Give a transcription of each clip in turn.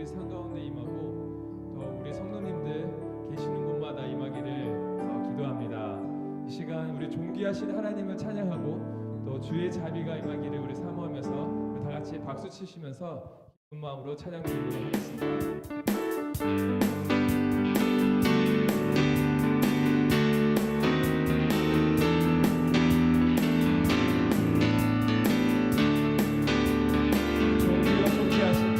우리 상 가운데 임하고 또 우리 성도님들 계시는 곳마다 임하기를 기도합니다. 이 시간 우리 존귀하신 하나님을 찬양하고 또 주의 자비가 임하기를 우리 사모하면서 다 같이 박수 치시면서 기쁜 마음으로 찬양 드리도록 하겠습니다. 존귀하신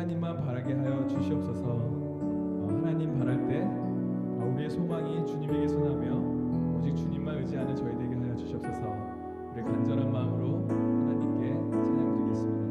하나님만 바라게 하여 주시옵소서. 하나님 바랄 때 우리의 소망이 주님에게서 나며 오직 주님만 의지하는 저희 되게 하여 주시옵소서. 우리 간절한 마음으로 하나님께 찬양 드리겠습니다.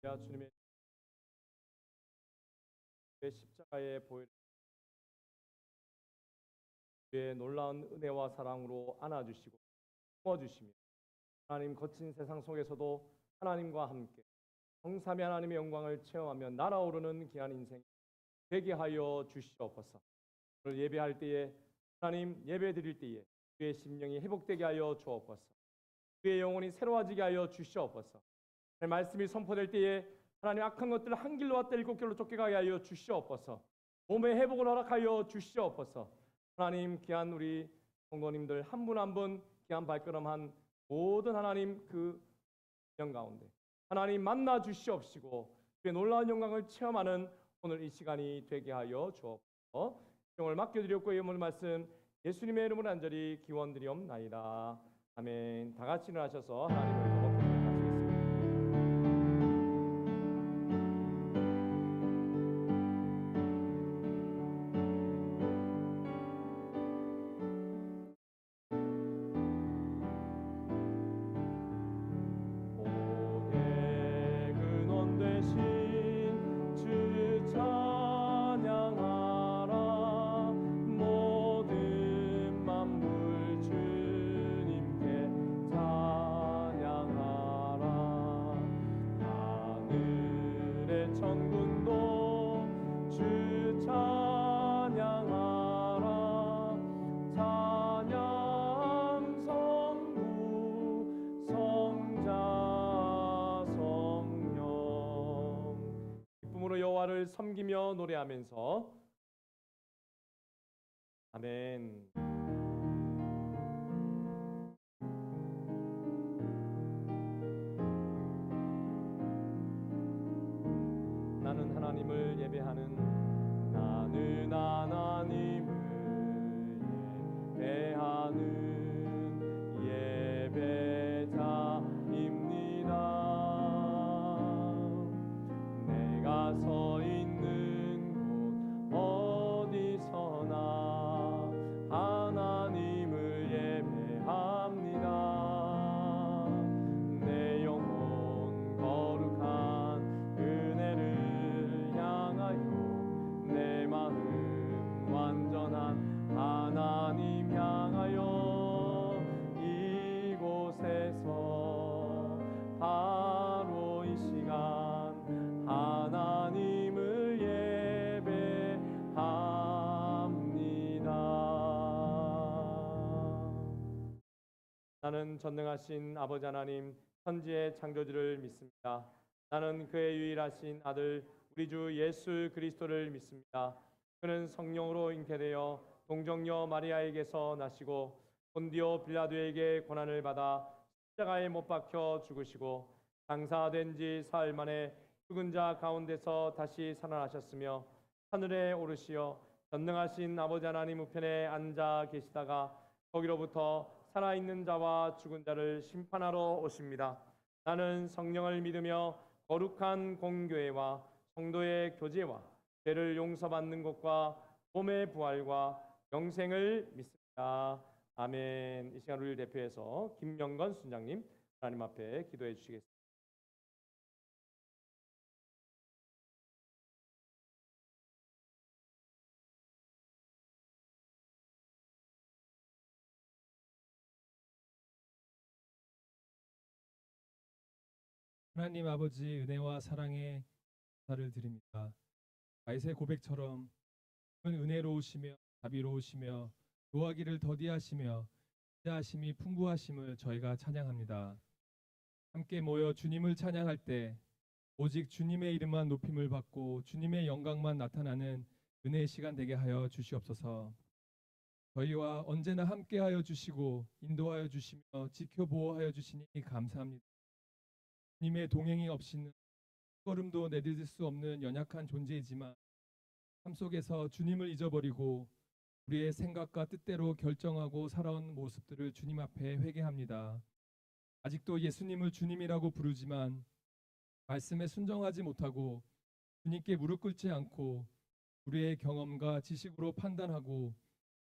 주님의 십자가의 보혈 주의 놀라운 은혜와 사랑으로 안아주시고 품어주시며 하나님 거친 세상 속에서도 하나님과 함께 성삼위 하나님의 영광을 체험하며 날아오르는 귀한 인생 되게 하여 주시옵소서. 오늘 예배할 때에 하나님 예배 드릴 때에 주의 심령이 회복되게 하여 주옵소서. 주의 영혼이 새로워지게 하여 주시옵소서. 말씀이 선포될 때에 하나님 악한 것들 한 길로 왔다 일곱 길로 쫓겨가게 하여 주시옵소서. 몸의 회복을 허락하여 주시옵소서. 하나님 귀한 우리 성도님들 한 분 한 분 귀한 발걸음한 모든 하나님 그 영 가운데 하나님 만나 주시옵시고 주의 놀라운 영광을 체험하는 오늘 이 시간이 되게 하여 주옵소서. 영을 맡겨드렸고 오늘 말씀 예수님의 이름으로 간절히 기원드리옵나이다. 아멘. 다 같이 일어나셔서 하나님을 높여드리겠습니다. 천군도 주 찬양하라. 찬양 성부 성자 성령 기쁨으로 여호와를 섬기며 노래하면서 아멘. 나는 하나님을 예배하는 나는 하나님을 예배하는 예배자입니다. 내가 서 있는 곳 어디서나 하나님을 예배합니다. 내 영혼 거룩한 은혜를 향하여 내 마음 완전한 하나님 향하여 이곳에서 바로 이 시간 하나님을 예배합니다. 나는 전능하신 아버지 하나님 천지의 창조주를 믿습니다. 나는 그의 유일하신 아들 우리 주 예수 그리스도를 믿습니다. 그는 성령으로 잉태되어 동정녀 마리아에게서 나시고 본디오 빌라도에게 고난을 받아 십자가에 못 박혀 죽으시고 장사된 지 사흘 만에 죽은 자 가운데서 다시 살아나셨으며 하늘에 오르시어 전능하신 아버지 하나님 우편에 앉아 계시다가 거기로부터 살아있는 자와 죽은 자를 심판하러 오십니다. 나는 성령을 믿으며 거룩한 공교회와 성도의 교제와 죄를 용서받는 것과 몸의 부활과 영생을 믿습니다. 아멘. 이 시간 우리를 대표해서 김명건 순장님 하나님 앞에 기도해 주시겠습니다. 하나님 아버지 은혜와 사랑의 감사를 드립니다. 다윗의 고백처럼 은혜로우시며 자비로우시며 노하기를 더디하시며 인자하심이 풍부하심을 저희가 찬양합니다. 함께 모여 주님을 찬양할 때 오직 주님의 이름만 높임을 받고 주님의 영광만 나타나는 은혜의 시간 되게 하여 주시옵소서. 저희와 언제나 함께하여 주시고 인도하여 주시며 지켜보호하여 주시니 감사합니다. 주님의 동행이 없이는 걸음도 내딛을 수 없는 연약한 존재이지만 삶 속에서 주님을 잊어버리고 우리의 생각과 뜻대로 결정하고 살아온 모습들을 주님 앞에 회개합니다. 아직도 예수님을 주님이라고 부르지만 말씀에 순종하지 못하고 주님께 무릎 꿇지 않고 우리의 경험과 지식으로 판단하고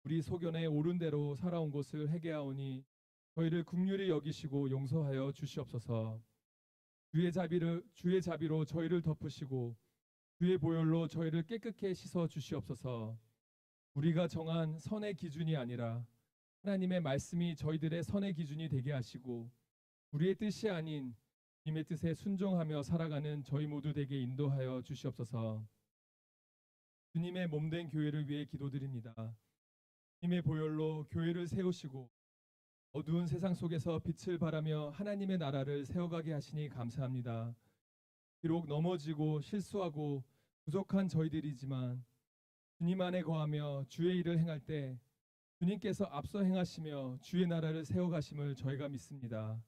우리 소견에 옳은 대로 살아온 것을 회개하오니 저희를 긍휼히 여기시고 용서하여 주시옵소서. 주의 자비로 저희를 덮으시고 주의 보혈로 저희를 깨끗게 씻어 주시옵소서. 우리가 정한 선의 기준이 아니라 하나님의 말씀이 저희들의 선의 기준이 되게 하시고 우리의 뜻이 아닌 주님의 뜻에 순종하며 살아가는 저희 모두 되게 인도하여 주시옵소서. 주님의 몸된 교회를 위해 기도드립니다. 주님의 보혈로 교회를 세우시고 어두운 세상 속에서 빛을 발하며 하나님의 나라를 세워가게 하시니 감사합니다. 비록 넘어지고 실수하고 부족한 저희들이지만 주님 안에 거하며 주의 일을 행할 때 주님께서 앞서 행하시며 주의 나라를 세워가심을 저희가 믿습니다.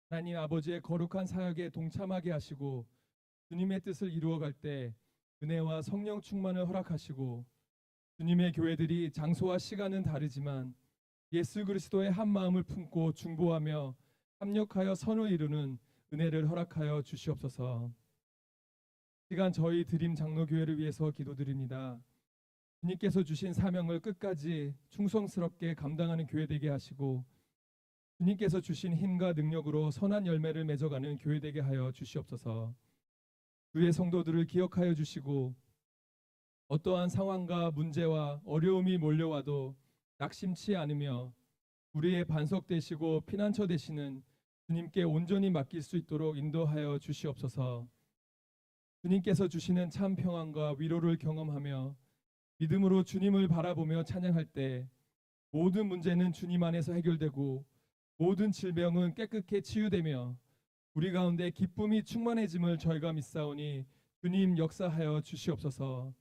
하나님 아버지의 거룩한 사역에 동참하게 하시고 주님의 뜻을 이루어갈 때 은혜와 성령 충만을 허락하시고 주님의 교회들이 장소와 시간은 다르지만 예수 그리스도의 한 마음을 품고 중보하며 합력하여 선을 이루는 은혜를 허락하여 주시옵소서. 시간 저희 드림 장로교회를 위해서 기도드립니다. 주님께서 주신 사명을 끝까지 충성스럽게 감당하는 교회 되게 하시고 주님께서 주신 힘과 능력으로 선한 열매를 맺어가는 교회 되게 하여 주시옵소서. 주의 성도들을 기억하여 주시고 어떠한 상황과 문제와 어려움이 몰려와도 낙심치 않으며 우리의 반석 되시고 피난처 되시는 주님께 온전히 맡길 수 있도록 인도하여 주시옵소서. 주님께서 주시는 참 평안과 위로를 경험하며 믿음으로 주님을 바라보며 찬양할 때 모든 문제는 주님 안에서 해결되고 모든 질병은 깨끗게 치유되며 우리 가운데 기쁨이 충만해짐을 저희가 믿사오니 주님 역사하여 주시옵소서.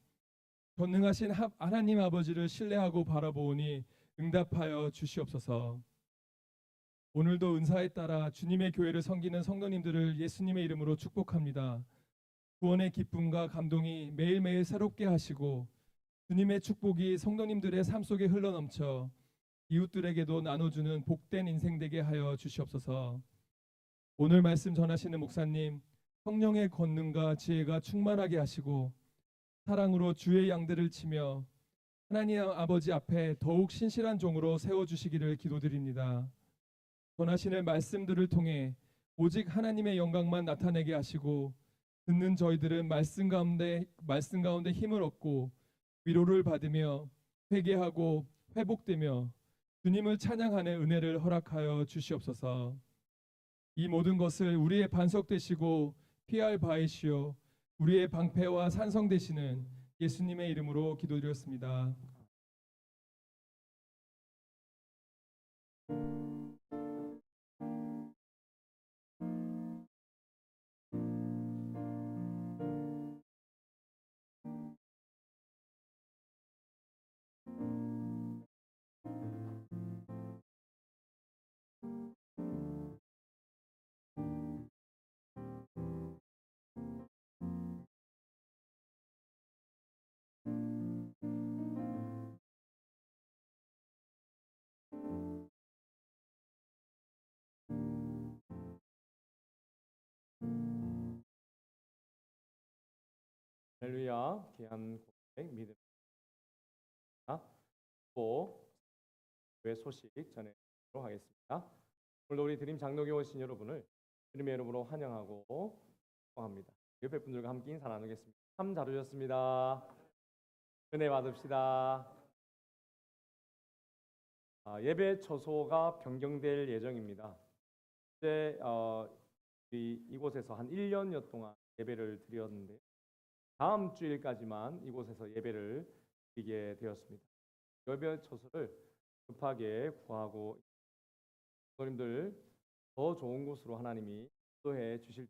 전능하신 하나님 아버지를 신뢰하고 바라보오니 응답하여 주시옵소서. 오늘도 은사에 따라 주님의 교회를 섬기는 성도님들을 예수님의 이름으로 축복합니다. 구원의 기쁨과 감동이 매일매일 새롭게 하시고 주님의 축복이 성도님들의 삶 속에 흘러넘쳐 이웃들에게도 나눠주는 복된 인생 되게 하여 주시옵소서. 오늘 말씀 전하시는 목사님 성령의 권능과 지혜가 충만하게 하시고 사랑으로 주의 양들을 치며 하나님 아버지 앞에 더욱 신실한 종으로 세워주시기를 기도드립니다. 전하시는 말씀들을 통해 오직 하나님의 영광만 나타내게 하시고 듣는 저희들은 말씀 가운데 힘을 얻고 위로를 받으며 회개하고 회복되며 주님을 찬양하는 은혜를 허락하여 주시옵소서. 이 모든 것을 우리의 반석 되시고 피할 바이시오 우리의 방패와 산성 되시는 예수님의 이름으로 기도드렸습니다. 할렐루야. 귀한 고백 믿음 또 교회 소식 전해드리도록 하겠습니다. 오늘도 우리 드림 장로교회 오신 여러분을 주님의 이름으로 환영하고 축복합니다. 옆에 분들과 함께 인사 나누겠습니다. 참 잘 오셨습니다. 은혜 받읍시다. 예배 처소가 변경될 예정입니다. 이제 이곳에서 한 1년여 동안 예배를 드렸는데 다음 주일까지만 이곳에서 예배를 드리게 되었습니다. 예배 처소를 급하게 구하고 성도님들 더 좋은 곳으로 하나님이 인도해 주실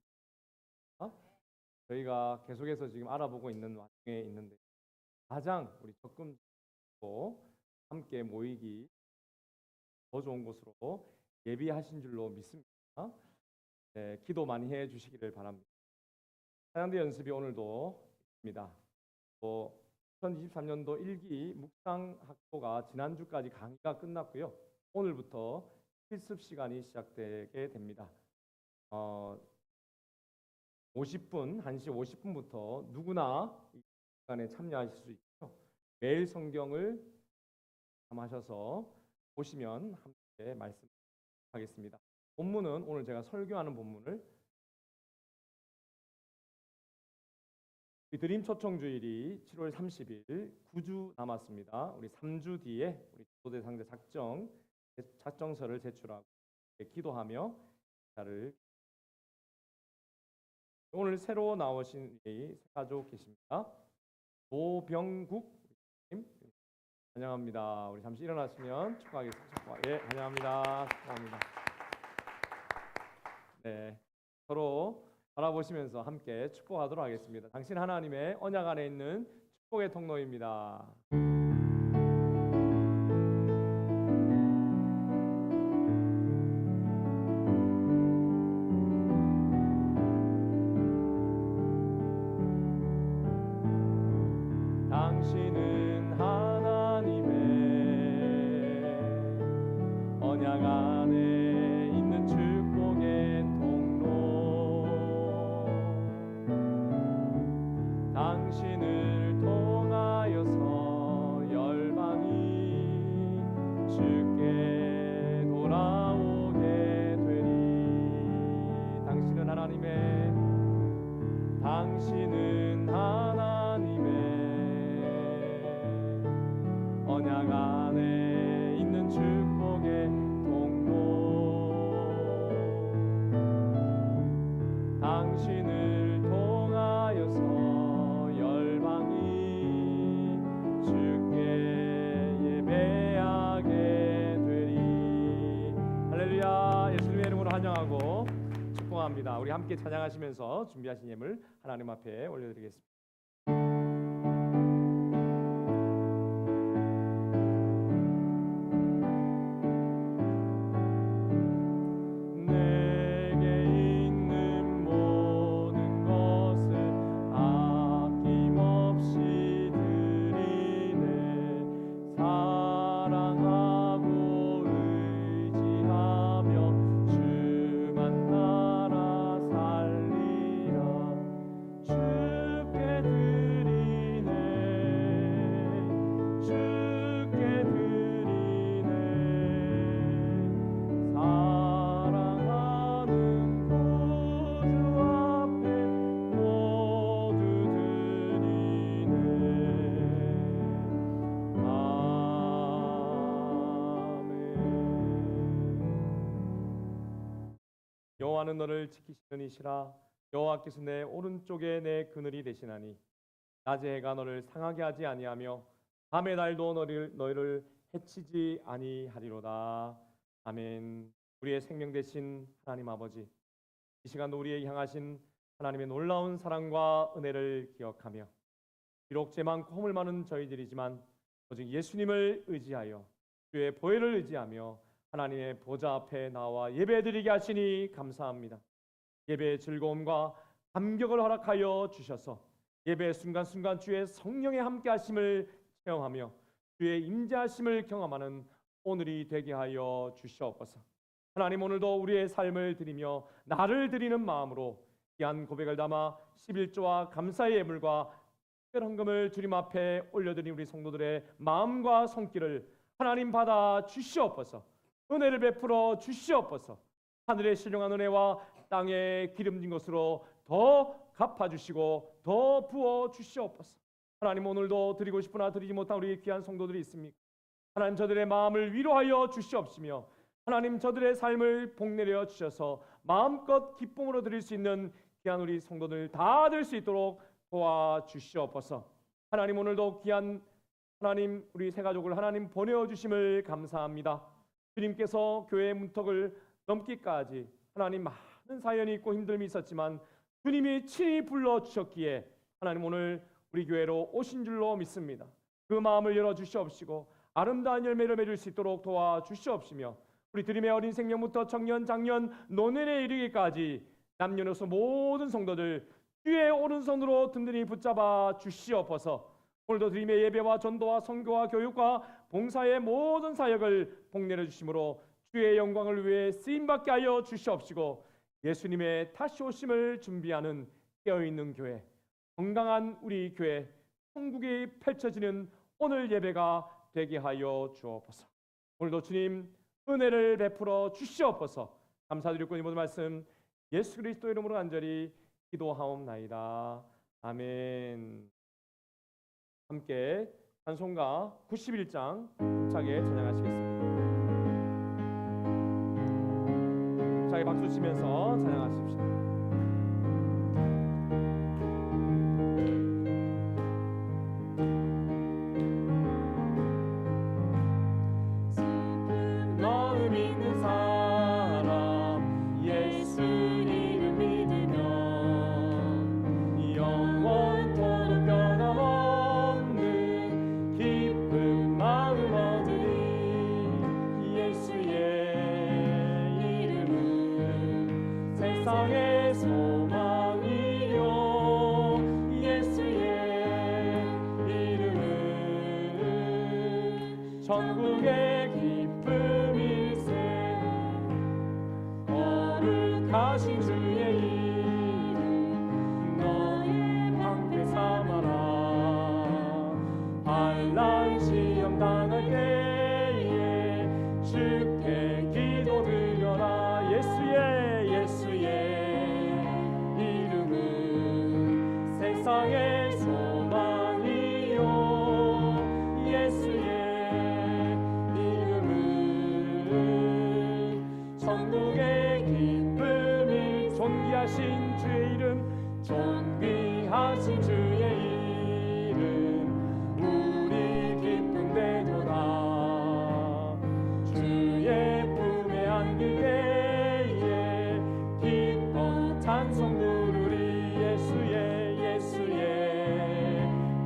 저희가 계속해서 지금 알아보고 있는 와중에 있는데 가장 우리 적금고 함께 모이기 더 좋은 곳으로 예비하신 줄로 믿습니다. 네, 기도 많이 해 주시기를 바랍니다. 찬양대 연습이 오늘도 있습니다. 2023년도 1기 묵상학교가 지난주까지 강의가 끝났고요. 오늘부터 실습 시간이 시작되게 됩니다. 50분, 1시 50분부터 누구나 이 시간에 참여하실 수 있고요. 매일 성경을 참하셔서 보시면 함께 말씀하겠습니다. 본문은 오늘 제가 설교하는 본문을 우리 드림 초청 주일이 7월 30일 9주 남았습니다. 우리 3주 뒤에 우리 기도대상자 작정서를 제출하고 기도하며 자를 오늘 새로 나오신 이 가족 계십니다. 노병국 님 환영합니다. 우리 잠시 일어나시면 축하하겠습니다. 예, 환영합니다. 축하합니다. 네, 서로 바라보시면서 함께 축복하도록 하겠습니다. 당신 하나님의 언약 안에 있는 축복의 통로입니다. 당신은 하나님의 언약 안에 있는 축복의 통로, 당신을 통하여서 열방이 주께 돌아오게 되리. 당신은 하나님의 언약 안에 있는 축복의 통로, 당신을 통하여서 열방이 주께 예배하게 되리. 할렐루야. 예수님의 이름으로 환영하고 축복합니다. 우리 함께 찬양하시면서 준비하신 예물 하나님 앞에 올려드리겠습니다. 여호와는 너를 지키시는 이시라. 여호와께서 내 오른쪽에 내 그늘이 되시나니 낮의 해가 너를 상하게 하지 아니하며 밤의 달도 너희를 해치지 아니하리로다. 아멘. 우리의 생명 되신 하나님 아버지, 이 시간도 우리에게 향하신 하나님의 놀라운 사랑과 은혜를 기억하며 비록 죄 많고 허물 많은 저희들이지만 오직 예수님을 의지하여 주의 보혈을 의지하며 하나님의 보좌 앞에 나와 예배드리게 하시니 감사합니다. 예배의 즐거움과 감격을 허락하여 주셔서 예배의 순간순간 주의 성령의 함께 하심을 체험하며 주의 임재하심을 경험하는 오늘이 되게 하여 주시옵소서. 하나님, 오늘도 우리의 삶을 드리며 나를 드리는 마음으로 귀한 고백을 담아 11조와 감사의 예물과 특별 헌금을 주님 앞에 올려드린 우리 성도들의 마음과 손길을 하나님 받아 주시옵소서. 은혜를 베풀어 주시옵소서. 하늘의 신령한 은혜와 땅에 기름진 것으로 더 갚아주시고 더 부어 주시옵소서. 하나님, 오늘도 드리고 싶으나 드리지 못한 우리 귀한 성도들이 있습니까? 하나님, 저들의 마음을 위로하여 주시옵시며 하나님, 저들의 삶을 복내려 주셔서 마음껏 기쁨으로 드릴 수 있는 귀한 우리 성도들 다 될 수 있도록 도와주시옵소서. 하나님, 오늘도 귀한 하나님 우리 새 가족을 하나님 보내어 주심을 감사합니다. 주님께서 교회의 문턱을 넘기까지 하나님 많은 사연이 있고 힘듦이 있었지만 주님이 친히 불러주셨기에 하나님 오늘 우리 교회로 오신 줄로 믿습니다. 그 마음을 열어주시옵시고 아름다운 열매를 맺을 수 있도록 도와주시옵시며 우리 드림의 어린 생명부터 청년, 장년, 노년에 이르기까지 남녀노소 모든 성도들 주의 오른손으로 든든히 붙잡아 주시옵소서. 오늘도 드림의 예배와 전도와 선교와 교육과 봉사의 모든 사역을 복내려 주심으로 주의 영광을 위해 쓰임받게 하여 주시옵시고 예수님의 다시 오심을 준비하는 깨어있는 교회, 건강한 우리 교회, 천국이 펼쳐지는 오늘 예배가 되게 하여 주옵소서. 오늘도 주님 은혜를 베풀어 주시옵소서. 감사드리고 이 모든 말씀 예수 그리스도 이름으로 간절히 기도하옵나이다. 아멘. 함께 찬송가 91장 힘차게 찬양하시겠습니다. 힘차게 박수 치면서 찬양하십시오. 마음 있는 사람 예수 이름 믿으면 영원토록 변함없는 기쁜 마음 얻으리. 예수의 이름은 세상의 소망이요 예수의 이름은 천국의 기쁨일세. 거룩하신 주의 이름 너의 방패 삼아라. 환난 시험 당할 때에 주께 기도드려라. 예수의 이름은 세상의 소망이요 예수의 이름은 천국의 기쁨이. 존귀하신 주의 이름 존귀하신 주의 이름 우리 기쁨 되도다. 주의 품에 안길 때에 기뻐 찬송 부르리. 예수의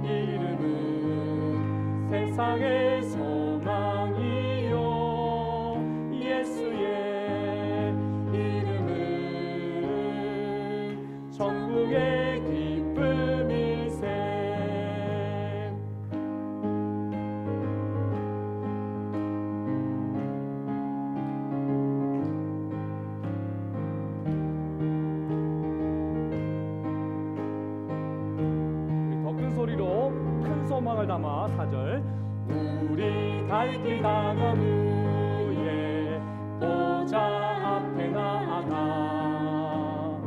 이름은 세상의 소망이요 예수의 이름은 천국의 기쁨일세. 더 큰 소리로 큰 소망을 담아 4절. 우리 갈 길 다가온 후에 보좌 앞에 나아가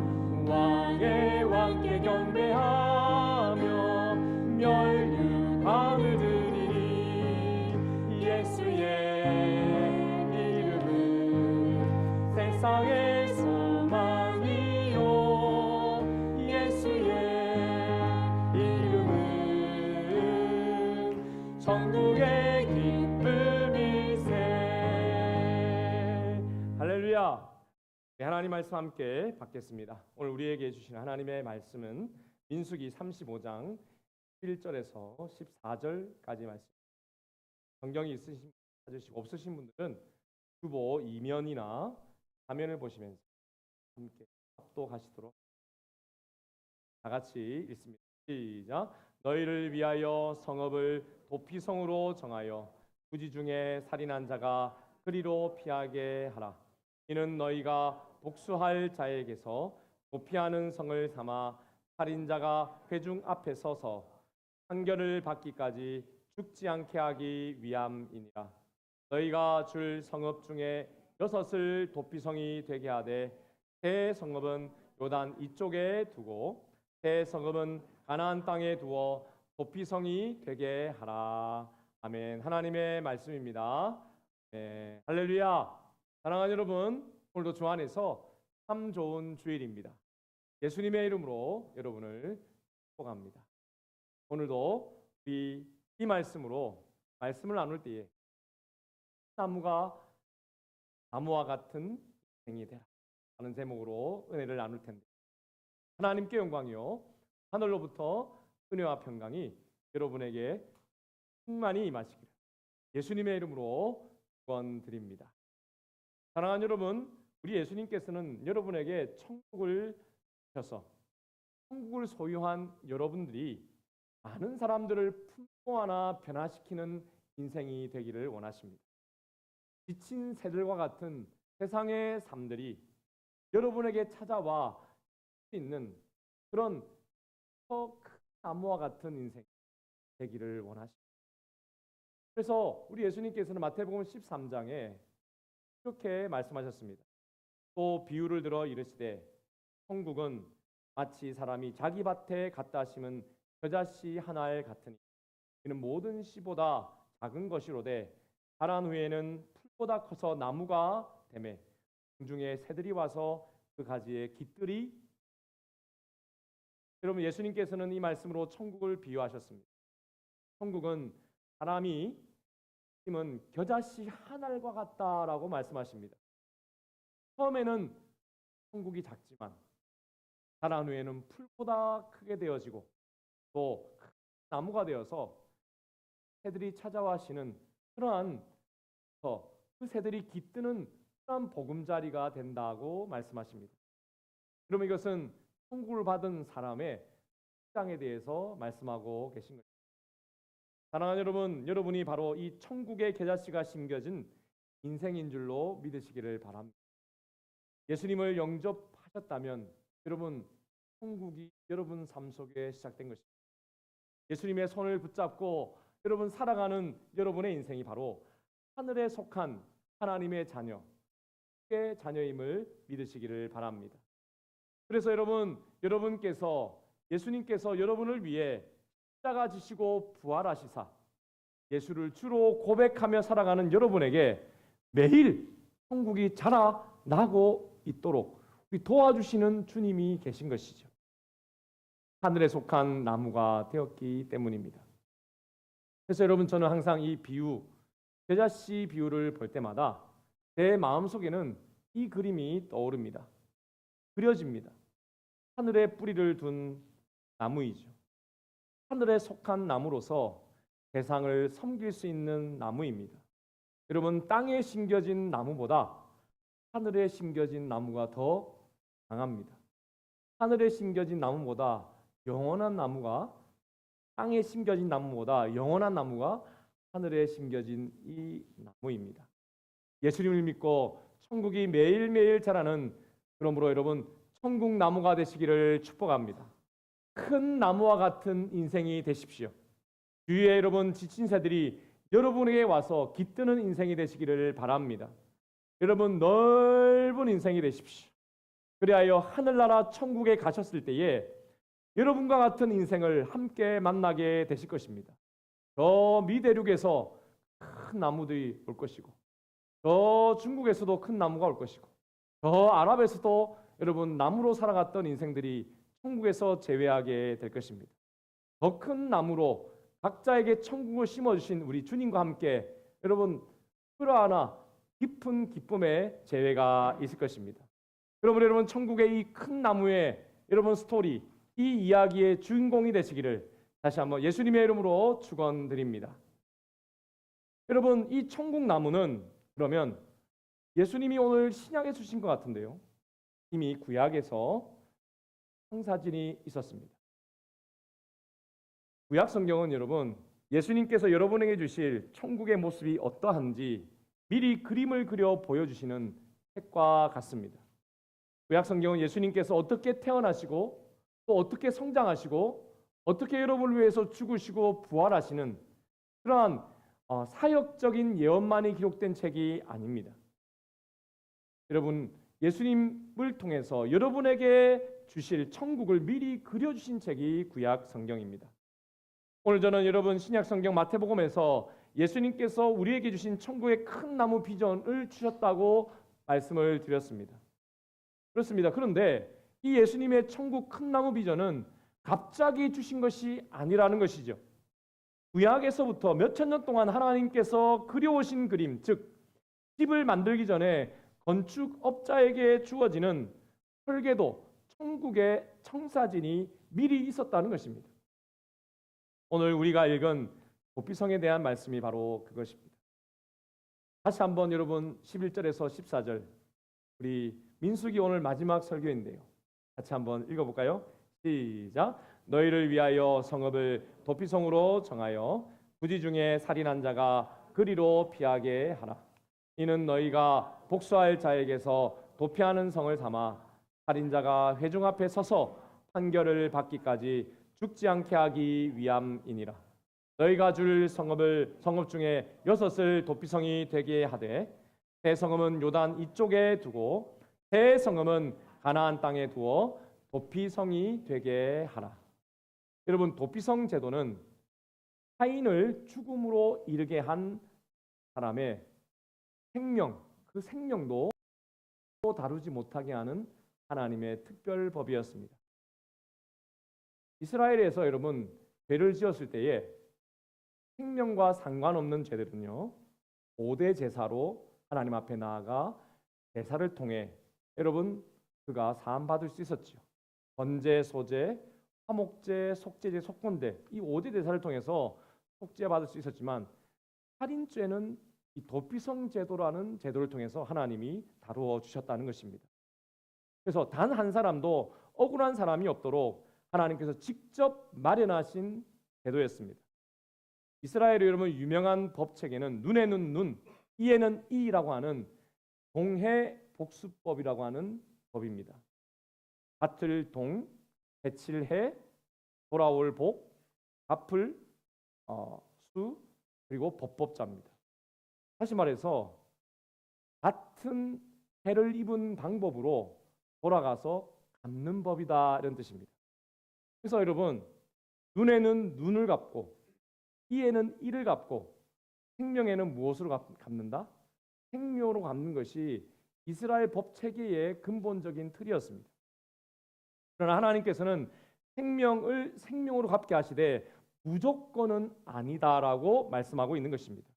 왕의 왕께 경배하며 멸류관을 드리리. 예수의 이름은 세상의 소망이요 예수의 이름은 천국의 기쁨일세. 할렐루야. 하나님 말씀 함께 받겠습니다. 오늘 우리에게 주신 하나님의 말씀은 민수기 35장 1절에서 14절까지 말씀. 성경이 있으신 분 찾으시고 없으신 분들은 주보 2면이나 4면을 보시면서 함께 합독하시도록. 다 같이 읽습니다. 시작. 너희를 위하여 성읍을 도피성으로 정하여 부지 중에 살인한 자가 그리로 피하게 하라. 이는 너희가 복수할 자에게서 도피하는 성을 삼아 살인자가 회중 앞에 서서 판결을 받기까지 죽지 않게 하기 위함이니라. 너희가 줄 성읍 중에 6을 도피성이 되게 하되 세 성읍은 요단 이쪽에 두고 세 성읍은 가나안 땅에 두어 도피성이 되게 하라. 아멘. 하나님의 말씀입니다. 네, 할렐루야. 사랑하는 여러분, 오늘도 주 안에서 참 좋은 주일입니다. 예수님의 이름으로 여러분을 축복합니다. 오늘도 우리 이 말씀으로 말씀을 나눌 때에 나무와 같은 인생이 되라 하는 제목으로 은혜를 나눌 텐데, 하나님께 영광이요 하늘로부터 은혜와 평강이 여러분에게 충만히 임하시기를 예수님의 이름으로 축원드립니다. 사랑하는 여러분, 우리 예수님께서는 여러분에게 천국을 주셔서 천국을 소유한 여러분들이 많은 사람들을 품고 하나 변화시키는 인생이 되기를 원하십니다. 지친 새들과 같은 세상의 삶들이 여러분에게 찾아와 있는 그런 더 큰 나무와 같은 인생 되기를 원하십니다. 그래서 우리 예수님께서는 마태복음 13장에 이렇게 말씀하셨습니다. 또 비유를 들어 이르시되 천국은 마치 사람이 자기 밭에 갖다 심은 겨자씨 하나알 같으니 이는 모든 씨보다 작은 것이로되 자란 후에는 풀보다 커서 나무가 되매 공중에 새들이 와서 그 가지에 깃들이. 여러분, 예수님께서는 이 말씀으로 천국을 비유하셨습니다. 천국은 사람이 심은 겨자씨 하나알과 같다라고 말씀하십니다. 처음에는 천국이 작지만 자란 후에는 풀보다 크게 되어지고 또 큰 나무가 되어서 새들이 찾아와 쉬는 그러한 그 새들이 깃드는 그러한 보금자리가 된다고 말씀하십니다. 그러면 이것은 천국을 받은 사람의 특장에 대해서 말씀하고 계신 것입니다. 사랑하는 여러분, 여러분이 바로 이 천국의 겨자씨가 심겨진 인생인 줄로 믿으시기를 바랍니다. 예수님을 영접하셨다면 여러분, 천국이 여러분 삶 속에 시작된 것입니다. 예수님의 손을 붙잡고 여러분 살아가는 여러분의 인생이 바로 하늘에 속한 하나님의 자녀, 의 자녀임을 믿으시기를 바랍니다. 그래서 여러분께서 예수님께서 여러분을 위해 십자가 지시고 부활하시사 예수를 주로 고백하며 살아가는 여러분에게 매일 천국이 자라나고 있도록 도와주시는 주님이 계신 것이죠. 하늘에 속한 나무가 되었기 때문입니다. 그래서 여러분, 저는 항상 이 비유, 겨자씨 비유를 볼 때마다 제 마음속에는 이 그림이 떠오릅니다. 그려집니다. 하늘에 뿌리를 둔 나무이죠. 하늘에 속한 나무로서 세상을 섬길 수 있는 나무입니다. 여러분, 땅에 심겨진 나무보다 하늘에 심겨진 나무가 더 강합니다. 하늘에 심겨진 나무보다 영원한 나무가, 땅에 심겨진 나무보다 영원한 나무가 하늘에 심겨진 이 나무입니다. 예수님을 믿고 천국이 매일매일 자라는, 그러므로 여러분 천국 나무가 되시기를 축복합니다. 큰 나무와 같은 인생이 되십시오. 주위에 여러분 지친 새들이 여러분에게 와서 깃드는 인생이 되시기를 바랍니다. 여러분, 넓은 인생이 되십시오. 그리하여 하늘나라 천국에 가셨을 때에 여러분과 같은 인생을 함께 만나게 되실 것입니다. 저 미대륙에서 큰 나무들이 올 것이고, 저 중국에서도 큰 나무가 올 것이고, 저 아랍에서도 여러분 나무로 살아갔던 인생들이 천국에서 재회하게 될 것입니다. 더 큰 나무로 각자에게 천국을 심어주신 우리 주님과 함께 여러분 끌어안아 깊은 기쁨의 재회가 있을 것입니다. 여러분 천국의 이 큰 나무의 여러분 스토리, 이 이야기의 주인공이 되시기를 다시 한번 예수님의 이름으로 축원드립니다. 여러분, 이 천국 나무는 그러면 예수님이 오늘 신약에 주신 것 같은데요, 이미 구약에서 청사진이 있었습니다. 구약 성경은 여러분 예수님께서 여러분에게 주실 천국의 모습이 어떠한지 미리 그림을 그려 보여주시는 책과 같습니다. 구약 성경은 예수님께서 어떻게 태어나시고 또 어떻게 성장하시고 어떻게 여러분을 위해서 죽으시고 부활하시는 그러한 사역적인 예언만이 기록된 책이 아닙니다. 여러분, 예수님을 통해서 여러분에게 주실 천국을 미리 그려주신 책이 구약 성경입니다. 오늘 저는 여러분 신약 성경 마태복음에서 예수님께서 우리에게 주신 천국의 큰 나무 비전을 주셨다고 말씀을 드렸습니다. 그렇습니다. 그런데 이 예수님의 천국 큰 나무 비전은 갑자기 주신 것이 아니라는 것이죠. 구약에서부터 몇천 년 동안 하나님께서 그려오신 그림, 즉 집을 만들기 전에 건축업자에게 주어지는 설계도, 천국의 청사진이 미리 있었다는 것입니다. 오늘 우리가 읽은 도피성에 대한 말씀이 바로 그것입니다. 다시 한번 여러분 11절에서 14절, 우리 민수기 오늘 마지막 설교인데요, 같이 한번 읽어볼까요? 시작. 너희를 위하여 성읍을 도피성으로 정하여 부지 중에 살인한 자가 그리로 피하게 하라. 이는 너희가 복수할 자에게서 도피하는 성을 삼아 살인자가 회중 앞에 서서 판결을 받기까지 죽지 않게 하기 위함이니라. 너희가 줄 성읍 중에 6을 도피성이 되게 하되 새 성읍은 요단 이쪽에 두고 새 성읍은 가나안 땅에 두어 도피성이 되게 하라. 여러분, 도피성 제도는 타인을 죽음으로 이르게 한 사람의 생명, 그 생명도 다루지 못하게 하는 하나님의 특별 법이었습니다. 이스라엘에서 여러분 죄를 지었을 때에 생명과 상관없는 죄들은요 5대 제사로 하나님 앞에 나아가 제사를 통해 여러분 그가 사함 받을 수 있었지요. 번제, 소제, 화목제, 속죄제, 속건제 이 5대 제사를 통해서 속죄 받을 수 있었지만 살인죄는 이 도피성 제도라는 제도를 통해서 하나님이 다루어 주셨다는 것입니다. 그래서 단 한 사람도 억울한 사람이 없도록 하나님께서 직접 마련하신 제도였습니다. 이스라엘의 여러분 유명한 법 체계는 눈에는 눈, 이에는 이라고 하는 동해 복수법이라고 하는 법입니다. 밭을 동, 배칠 해, 돌아올 복, 갚을 수, 그리고 법법자입니다. 다시 말해서 같은 해를 입은 방법으로 돌아가서 갚는 법이다 이런 뜻입니다. 그래서 여러분 눈에는 눈을 갚고 이에는 이를 갚고 생명에는 무엇으로 갚는다? 생명으로 갚는 것이 이스라엘 법 체계의 근본적인 틀이었습니다. 그러나 하나님께서는 생명을 생명으로 갚게 하시되 무조건은 아니다라고 말씀하고 있는 것입니다.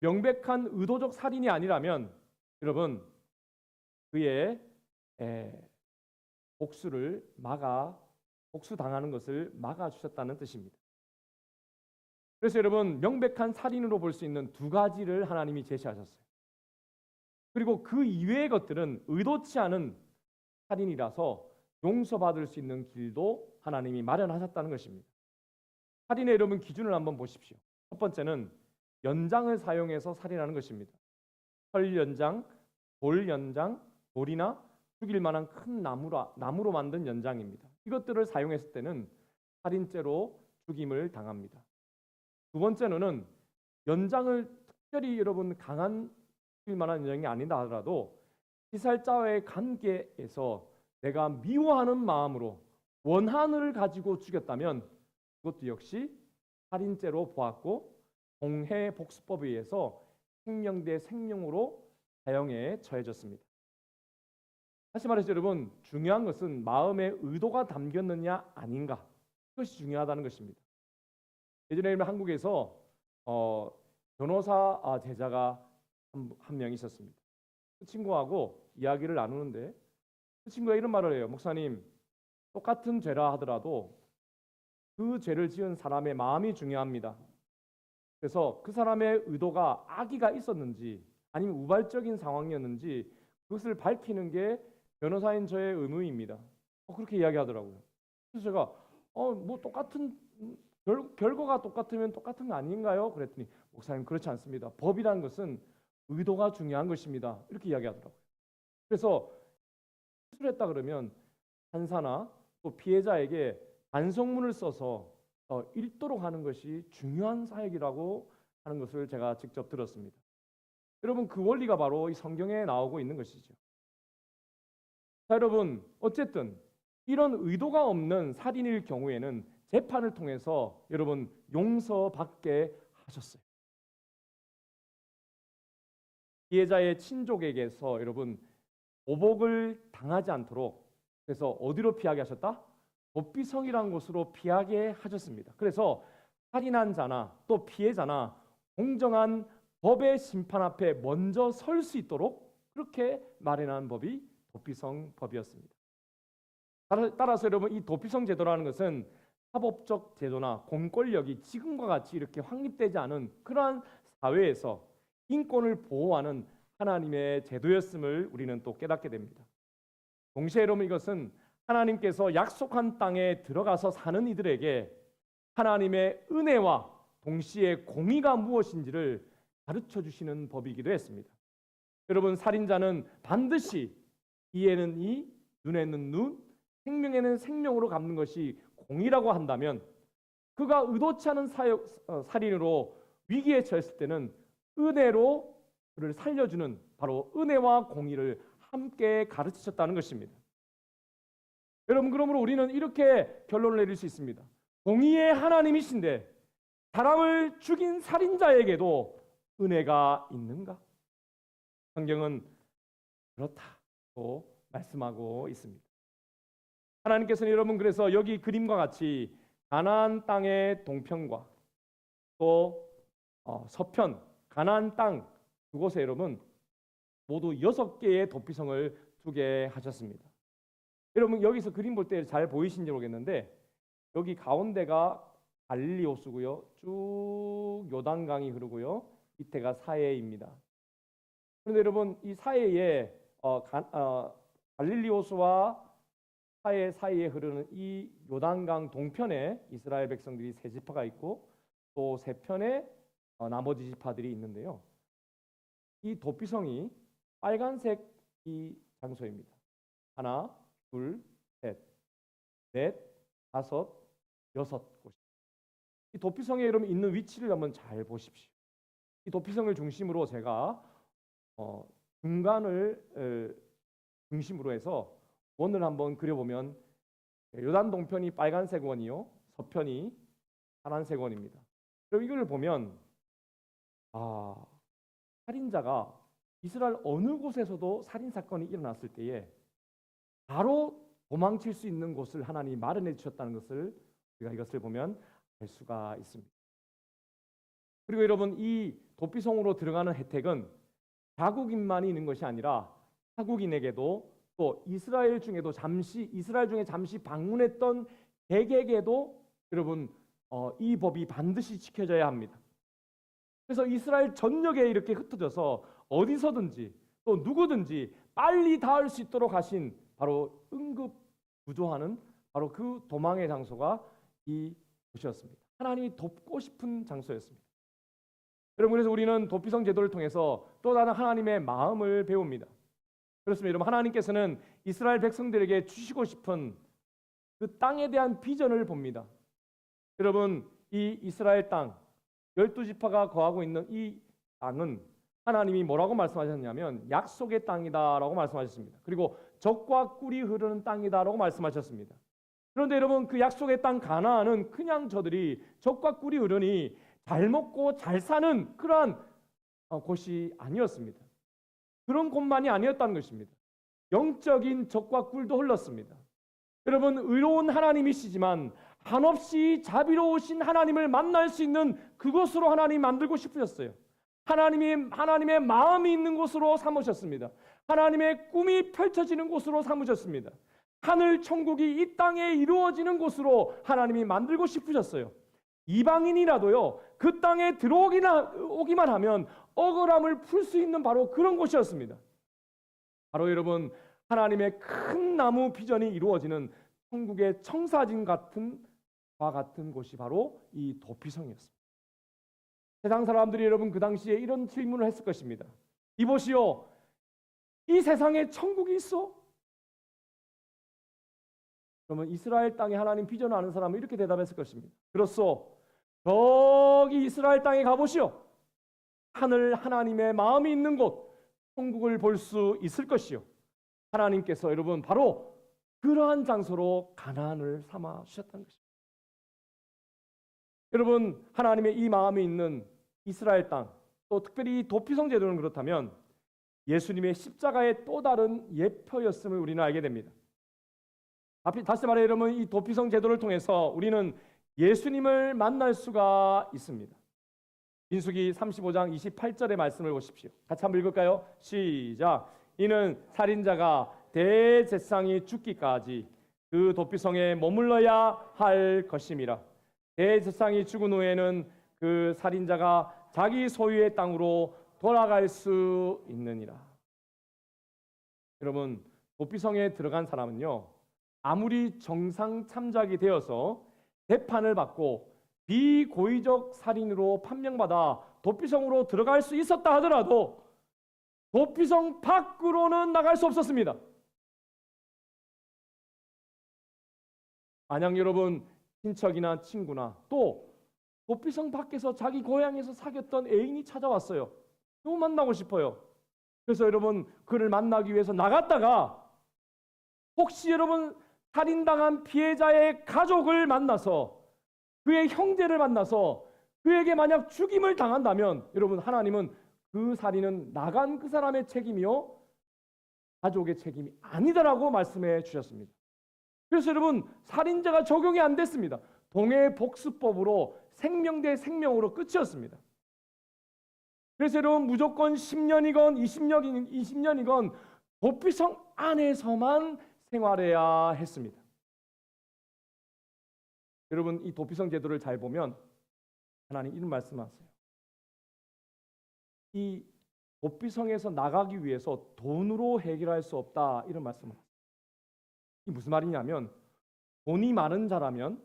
명백한 의도적 살인이 아니라면 여러분 그의 복수 당하는 것을 막아 주셨다는 뜻입니다. 그래서 여러분 명백한 살인으로 볼 수 있는 두 가지를 하나님이 제시하셨어요. 그리고 그 이외의 것들은 의도치 않은 살인이라서 용서받을 수 있는 길도 하나님이 마련하셨다는 것입니다. 살인의 여러분 기준을 한번 보십시오. 첫 번째는 연장을 사용해서 살인하는 것입니다. 철 연장, 돌 연장, 돌이나 죽일 만한 큰 나무로 만든 연장입니다. 이것들을 사용했을 때는 살인죄로 죽임을 당합니다. 두 번째로는 연장을 특별히 여러분 강한 죽일 만한 연장이 아니다 하더라도 피살자와의 관계에서 내가 미워하는 마음으로 원한을 가지고 죽였다면 그것도 역시 살인죄로 보았고 공해복수법에 의해서 생명 대 생명으로 사형에 처해졌습니다. 다시 말해서 여러분 중요한 것은 마음의 의도가 담겼느냐 아닌가 그것이 중요하다는 것입니다. 예전에 한국에서 변호사 제자가 한 명 있었습니다. 그 친구하고 이야기를 나누는데 그 친구가 이런 말을 해요. 목사님 똑같은 죄라 하더라도 그 죄를 지은 사람의 마음이 중요합니다. 그래서 그 사람의 의도가 악의가 있었는지 아니면 우발적인 상황이었는지 그것을 밝히는 게 변호사인 저의 의무입니다. 그렇게 이야기하더라고요. 그래서 제가 뭐 똑같은 결과가 똑같으면 똑같은 거 아닌가요? 그랬더니 목사님 그렇지 않습니다. 법이라는 것은 의도가 중요한 것입니다. 이렇게 이야기하더라고요. 그래서 실수했다 그러면 판사나 또 피해자에게 반성문을 써서 읽도록 하는 것이 중요한 사역이라고 하는 것을 제가 직접 들었습니다. 여러분 그 원리가 바로 이 성경에 나오고 있는 것이죠. 자, 여러분 어쨌든 이런 의도가 없는 살인일 경우에는 재판을 통해서 여러분 용서받게 하셨어요. 피해자의 친족에게서 여러분 보복을 당하지 않도록 그래서 어디로 피하게 하셨다? 도피성이라는 곳으로 피하게 하셨습니다. 그래서 살인한 자나 또 피해자나 공정한 법의 심판 앞에 먼저 설 수 있도록 그렇게 마련한 법이 도피성 법이었습니다. 따라서 여러분 이 도피성 제도라는 것은 사법적 제도나 공권력이 지금과 같이 이렇게 확립되지 않은 그러한 사회에서 인권을 보호하는 하나님의 제도였음을 우리는 또 깨닫게 됩니다. 동시에 여러분 이것은 하나님께서 약속한 땅에 들어가서 사는 이들에게 하나님의 은혜와 동시에 공의가 무엇인지를 가르쳐 주시는 법이기도 했습니다. 여러분 살인자는 반드시 이에는 이, 눈에는 눈, 생명에는 생명으로 갚는 것이 공의라고 한다면 그가 의도치 않은 살인으로 위기에 처했을 때는 은혜로 그를 살려주는 바로 은혜와 공의를 함께 가르치셨다는 것입니다. 여러분, 그러므로 우리는 이렇게 결론을 내릴 수 있습니다. 공의의 하나님이신데 사람을 죽인 살인자에게도 은혜가 있는가? 성경은 그렇다고 말씀하고 있습니다. 하나님께서는 여러분, 그래서 여기 그림과 같이 가나안 땅의 동편과 또 서편, 가나안 땅 두 곳에 여러분 모두 6개의 도피성을 두게 하셨습니다. 여러분, 여기서 그림 볼 때 잘 보이신지 모르겠는데 여기 가운데가 갈릴리 호수고요. 쭉 요단강이 흐르고요. 밑에가 사해입니다. 그런데 여러분, 이 사해에 갈릴리 호수와 사해 사이에 흐르는 이 요단강 동편에 이스라엘 백성들이 세 지파가 있고 또 세 편에 나머지 지파들이 있는데요. 이 도피성이 빨간색 이 장소입니다. 하나, 둘, 셋, 넷, 다섯, 6곳. 이 도피성에 여러분 있는 위치를 한번 잘 보십시오. 이 도피성을 중심으로 제가 중간을 중심으로 해서 원을 한번 그려보면 요단 동편이 빨간색 원이요, 서편이 파란색 원입니다. 그럼 이걸 보면 살인자가 이스라엘 어느 곳에서도 살인 사건이 일어났을 때에 바로 도망칠 수 있는 곳을 하나님이 마련해 주셨다는 것을 우리가 이것을 보면 알 수가 있습니다. 그리고 여러분, 이 도피성으로 들어가는 혜택은 자국인만이 있는 것이 아니라 타국인에게도 또 이스라엘 중에 잠시 방문했던 백에게도 여러분 이 법이 반드시 지켜져야 합니다. 그래서 이스라엘 전역에 이렇게 흩어져서 어디서든지 또 누구든지 빨리 닿을 수 있도록 하신 바로 응급 구조하는 바로 그 도망의 장소가 이 곳이었습니다. 하나님이 돕고 싶은 장소였습니다. 여러분, 그래서 우리는 도피성 제도를 통해서 또 다른 하나님의 마음을 배웁니다. 그렇습니다. 여러분, 하나님께서는 이스라엘 백성들에게 주시고 싶은 그 땅에 대한 비전을 봅니다. 여러분, 이 이스라엘 땅 12지파가 거하고 있는 이 땅은 하나님이 뭐라고 말씀하셨냐면 약속의 땅이다라고 말씀하셨습니다. 그리고 젖과 꿀이 흐르는 땅이다라고 말씀하셨습니다. 그런데 여러분, 그 약속의 땅 가나안은 그냥 저들이 젖과 꿀이 흐르니 잘 먹고 잘 사는 그러한 곳이 아니었습니다. 그런 곳만이 아니었다는 것입니다. 영적인 젖과 꿀도 흘렀습니다. 여러분, 의로운 하나님이시지만 한없이 자비로우신 하나님을 만날 수 있는 그곳으로 하나님이 만들고 싶으셨어요. 하나님의 마음이 있는 곳으로 삼으셨습니다. 하나님의 꿈이 펼쳐지는 곳으로 삼으셨습니다. 하늘 천국이 이 땅에 이루어지는 곳으로 하나님이 만들고 싶으셨어요. 이방인이라도요, 그 땅에 들어오기만 하면 억울함을 풀 수 있는 바로 그런 곳이었습니다. 바로 여러분, 하나님의 큰 나무 비전이 이루어지는 천국의 청사진 같은 곳이 바로 이 도피성이었습니다. 세상 사람들이 여러분 그 당시에 이런 질문을 했을 것입니다. 이보시오, 이 세상에 천국이 있어? 그러면 이스라엘 땅에 하나님 비전을 아는 사람은 이렇게 대답했을 것입니다. 그렇소, 저기 이스라엘 땅에 가보시오. 하늘 하나님의 마음이 있는 곳, 천국을 볼 수 있을 것이요. 하나님께서 여러분 바로 그러한 장소로 가나안을 삼아 주셨다는 것입니다. 여러분, 하나님의 이 마음이 있는 이스라엘 땅, 또 특별히 도피성 제도는 그렇다면 예수님의 십자가의 또 다른 예표였음을 우리는 알게 됩니다. 다시 말해 여러분, 이 도피성 제도를 통해서 우리는 예수님을 만날 수가 있습니다. 민수기 35장 28절의 말씀을 보십시오. 같이 한번 읽을까요? 시작. 이는 살인자가 대제사장이 죽기까지 그 도피성에 머물러야 할 것임이라. 대제사장이 죽은 후에는 그 살인자가 자기 소유의 땅으로 돌아갈 수 있느니라. 여러분, 도피성에 들어간 사람은요, 아무리 정상 참작이 되어서 재판을 받고 비고의적 살인으로 판명받아 도피성으로 들어갈 수 있었다 하더라도 도피성 밖으로는 나갈 수 없었습니다. 만약 여러분 친척이나 친구나 또 도피성 밖에서 자기 고향에서 사귀었던 애인이 찾아왔어요. 너무 만나고 싶어요. 그래서 여러분 그를 만나기 위해서 나갔다가 혹시 여러분 살인당한 피해자의 가족을 만나서 그의 형제를 만나서 그에게 만약 죽임을 당한다면 여러분 하나님은 그 살인은 나간 그 사람의 책임이요 가족의 책임이 아니다라고 말씀해 주셨습니다. 그래서 여러분 살인자가 적용이 안 됐습니다. 동해복수법으로 생명 대 생명으로 끝이었습니다. 그래서 여러분 무조건 10년이건 20년이건 도피성 안에서만 생활해야 했습니다. 여러분 이 도피성 제도를 잘 보면 하나님 이런 말씀하세요. 이 도피성에서 나가기 위해서 돈으로 해결할 수 없다 이런 말씀을 하세요. 이게 무슨 말이냐면 돈이 많은 자라면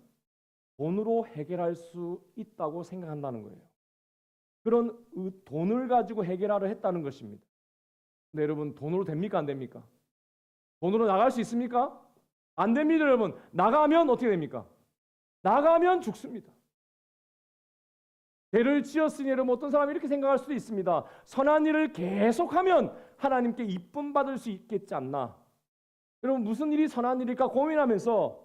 돈으로 해결할 수 있다고 생각한다는 거예요. 그런 돈을 가지고 해결하려 했다는 것입니다. 근데 여러분 돈으로 됩니까 안 됩니까? 돈으로 나갈 수 있습니까? 안 됩니다 여러분. 나가면 어떻게 됩니까? 나가면 죽습니다. 죄를 지었으니 여러분 어떤 사람이 이렇게 생각할 수도 있습니다. 선한 일을 계속하면 하나님께 이쁨 받을 수 있겠지 않나. 여러분 무슨 일이 선한 일일까 고민하면서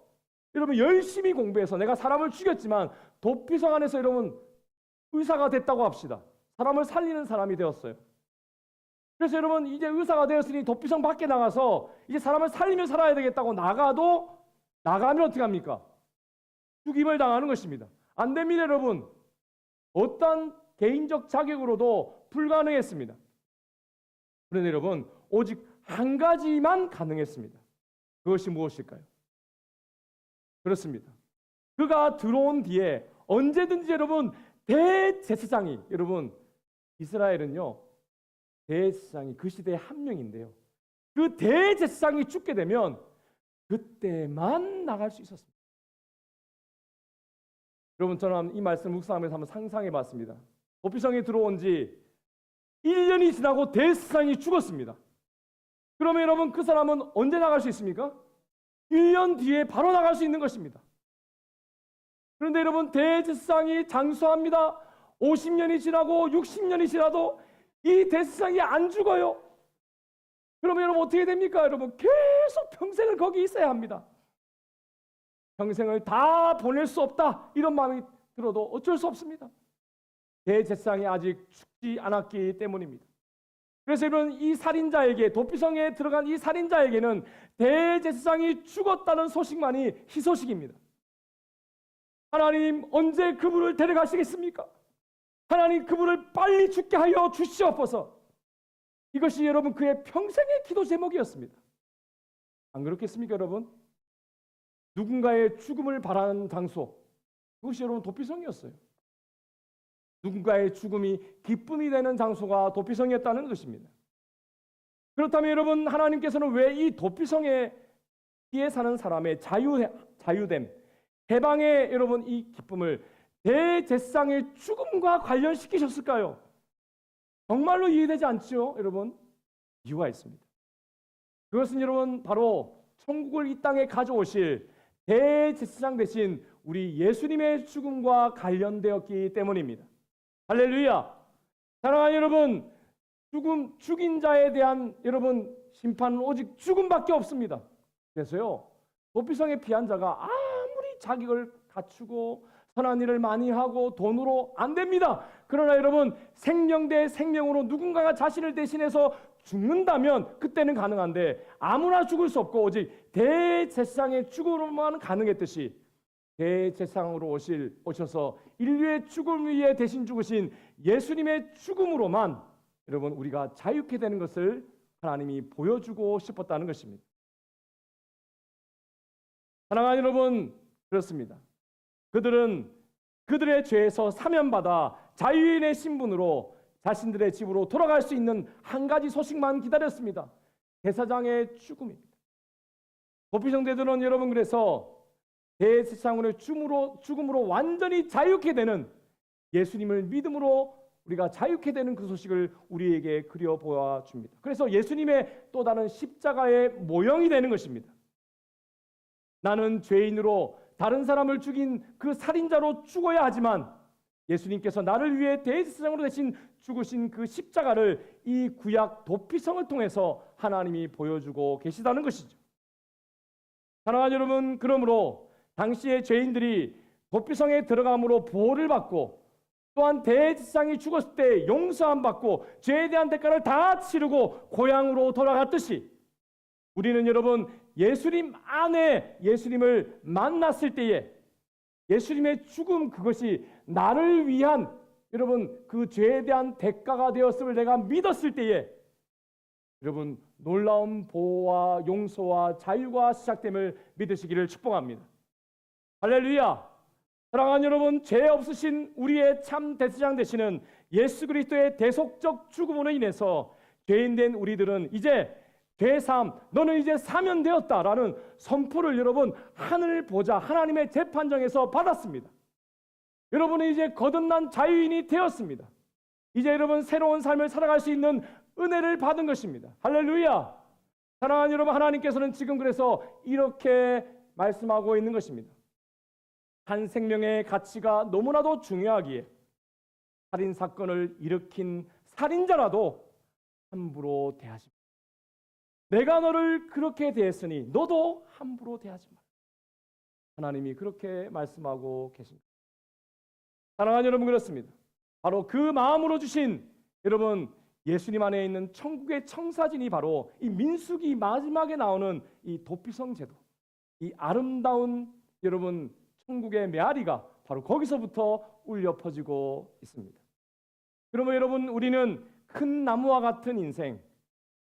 여러분 열심히 공부해서 내가 사람을 죽였지만 도피성 안에서 여러분 의사가 됐다고 합시다. 사람을 살리는 사람이 되었어요. 그래서 여러분 이제 의사가 되었으니 도피성 밖에 나가서 이제 사람을 살리며 살아야 되겠다고 나가면 어떻게 합니까? 죽임을 당하는 것입니다. 안 됩니다 여러분. 어떤 개인적 자격으로도 불가능했습니다. 그런데 여러분 오직 한 가지만 가능했습니다. 그것이 무엇일까요? 그렇습니다. 그가 들어온 뒤에 언제든지 여러분 대제사장이 여러분 이스라엘은요 대제사장이 그 시대의 한 명인데요. 그 대제사장이 죽게 되면 그때만 나갈 수 있었습니다. 여러분 저는 이 말씀 묵상하면서 한번 상상해 봤습니다. 도피성에 들어온 지 1년이 지나고 대제사장이 죽었습니다. 그러면 여러분 그 사람은 언제 나갈 수 있습니까? 1년 뒤에 바로 나갈 수 있는 것입니다. 그런데 여러분 대제사장이 장수합니다. 50년이 지나고 60년이 지나도 이 대제사장이 안 죽어요. 그러면 여러분 어떻게 됩니까? 여러분 계속 평생을 거기 있어야 합니다. 평생을 다 보낼 수 없다 이런 마음이 들어도 어쩔 수 없습니다. 대제사장이 아직 죽지 않았기 때문입니다. 그래서 여러분 이 살인자에게 도피성에 들어간 이 살인자에게는 대제사장이 죽었다는 소식만이 희소식입니다. 하나님 언제 그분을 데려가시겠습니까? 하나님 그분을 빨리 죽게 하여 주시옵소서. 이것이 여러분 그의 평생의 기도 제목이었습니다. 안 그렇겠습니까 여러분? 누군가의 죽음을 바라는 장소 그것이 여러분 도피성이었어요. 누군가의 죽음이 기쁨이 되는 장소가 도피성이었다는 것입니다. 그렇다면 여러분 하나님께서는 왜 이 도피성에 피해 사는 사람의 자유됨 해방의 여러분 이 기쁨을 대제사장의 죽음과 관련시키셨을까요? 정말로 이해되지 않지요 여러분? 이유가 있습니다. 그것은 여러분 바로 천국을 이 땅에 가져오실 대제사장 대신 우리 예수님의 죽음과 관련되었기 때문입니다. 할렐루야. 사랑하는 여러분, 죽인 자에 대한 여러분 심판은 오직 죽음밖에 없습니다. 그래서요 도피성에 피한 자가 아무리 자격을 갖추고 선한 일을 많이 하고 돈으로 안 됩니다. 그러나 여러분 생명 대 생명으로 누군가가 자신을 대신해서 죽는다면 그때는 가능한데 아무나 죽을 수 없고 오직 대제사장의 죽음으로만 가능했듯이 대제사장으로 오셔서 인류의 죽음 위에 대신 죽으신 예수님의 죽음으로만 여러분 우리가 자유케 되는 것을 하나님이 보여주고 싶었다는 것입니다. 사랑하는 여러분 그렇습니다. 그들은 그들의 죄에서 사면받아 자유인의 신분으로 자신들의 집으로 돌아갈 수 있는 한 가지 소식만 기다렸습니다. 대제사장의 죽음입니다. 도피성대들은 여러분 그래서 대제사장의 죽음으로 완전히 자유케 되는 예수님을 믿음으로 우리가 자유케 되는 그 소식을 우리에게 그려 보여줍니다. 그래서 예수님의 또 다른 십자가의 모형이 되는 것입니다. 나는 죄인으로 다른 사람을 죽인 그 살인자로 죽어야 하지만 예수님께서 나를 위해 대제사장으로 대신 죽으신 그 십자가를 이 구약 도피성을 통해서 하나님이 보여주고 계시다는 것이죠. 사랑하는 여러분, 그러므로 당시의 죄인들이 도피성에 들어감으로 보호를 받고 또한 대지상이 죽었을 때 용서함 받고 죄에 대한 대가를 다 치르고 고향으로 돌아갔듯이 우리는 여러분 예수님 안에 예수님을 만났을 때에 예수님의 죽음 그것이 나를 위한 여러분 그 죄에 대한 대가가 되었음을 내가 믿었을 때에 여러분 놀라운 보호와 용서와 자유가 시작됨을 믿으시기를 축복합니다. 할렐루야. 사랑하는 여러분, 죄 없으신 우리의 참 대제사장 되시는 예수 그리스도의 대속적 죽음으로 인해서 죄인된 우리들은 이제 죄삼, 너는 이제 사면되었다라는 선포를 여러분 하늘 보좌 하나님의 재판정에서 받았습니다. 여러분은 이제 거듭난 자유인이 되었습니다. 이제 여러분 새로운 삶을 살아갈 수 있는 은혜를 받은 것입니다. 할렐루야. 사랑하는 여러분, 하나님께서는 지금 그래서 이렇게 말씀하고 있는 것입니다. 한 생명의 가치가 너무나도 중요하기에 살인 사건을 일으킨 살인자라도 함부로 대하지 마. 내가 너를 그렇게 대했으니 너도 함부로 대하지 마. 하나님이 그렇게 말씀하고 계십니다. 사랑하는 여러분, 그렇습니다. 바로 그 마음으로 주신 여러분 예수님 안에 있는 천국의 청사진이 바로 이 민수기 마지막에 나오는 이 도피성 제도, 이 아름다운 여러분 천국의 메아리가 바로 거기서부터 울려 퍼지고 있습니다. 그러면 여러분 우리는 큰 나무와 같은 인생,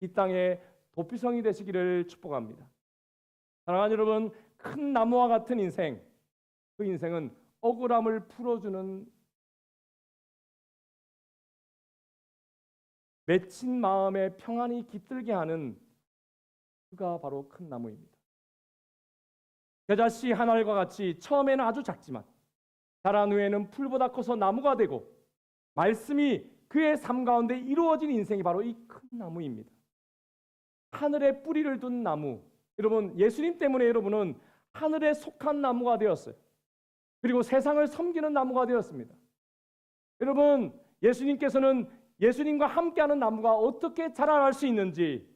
이 땅에 도피성이 되시기를 축복합니다. 사랑하는 여러분, 큰 나무와 같은 인생, 그 인생은 억울함을 풀어주는 맺힌 마음에 평안이 깃들게 하는 그가 바로 큰 나무입니다. 겨자씨 한 알과 같이 처음에는 아주 작지만 자란 후에는 풀보다 커서 나무가 되고 말씀이 그의 삶 가운데 이루어진 인생이 바로 이 큰 나무입니다. 하늘에 뿌리를 둔 나무, 여러분 예수님 때문에 여러분은 하늘에 속한 나무가 되었어요. 그리고 세상을 섬기는 나무가 되었습니다. 여러분 예수님께서는 예수님과 함께하는 나무가 어떻게 자라날 수 있는지,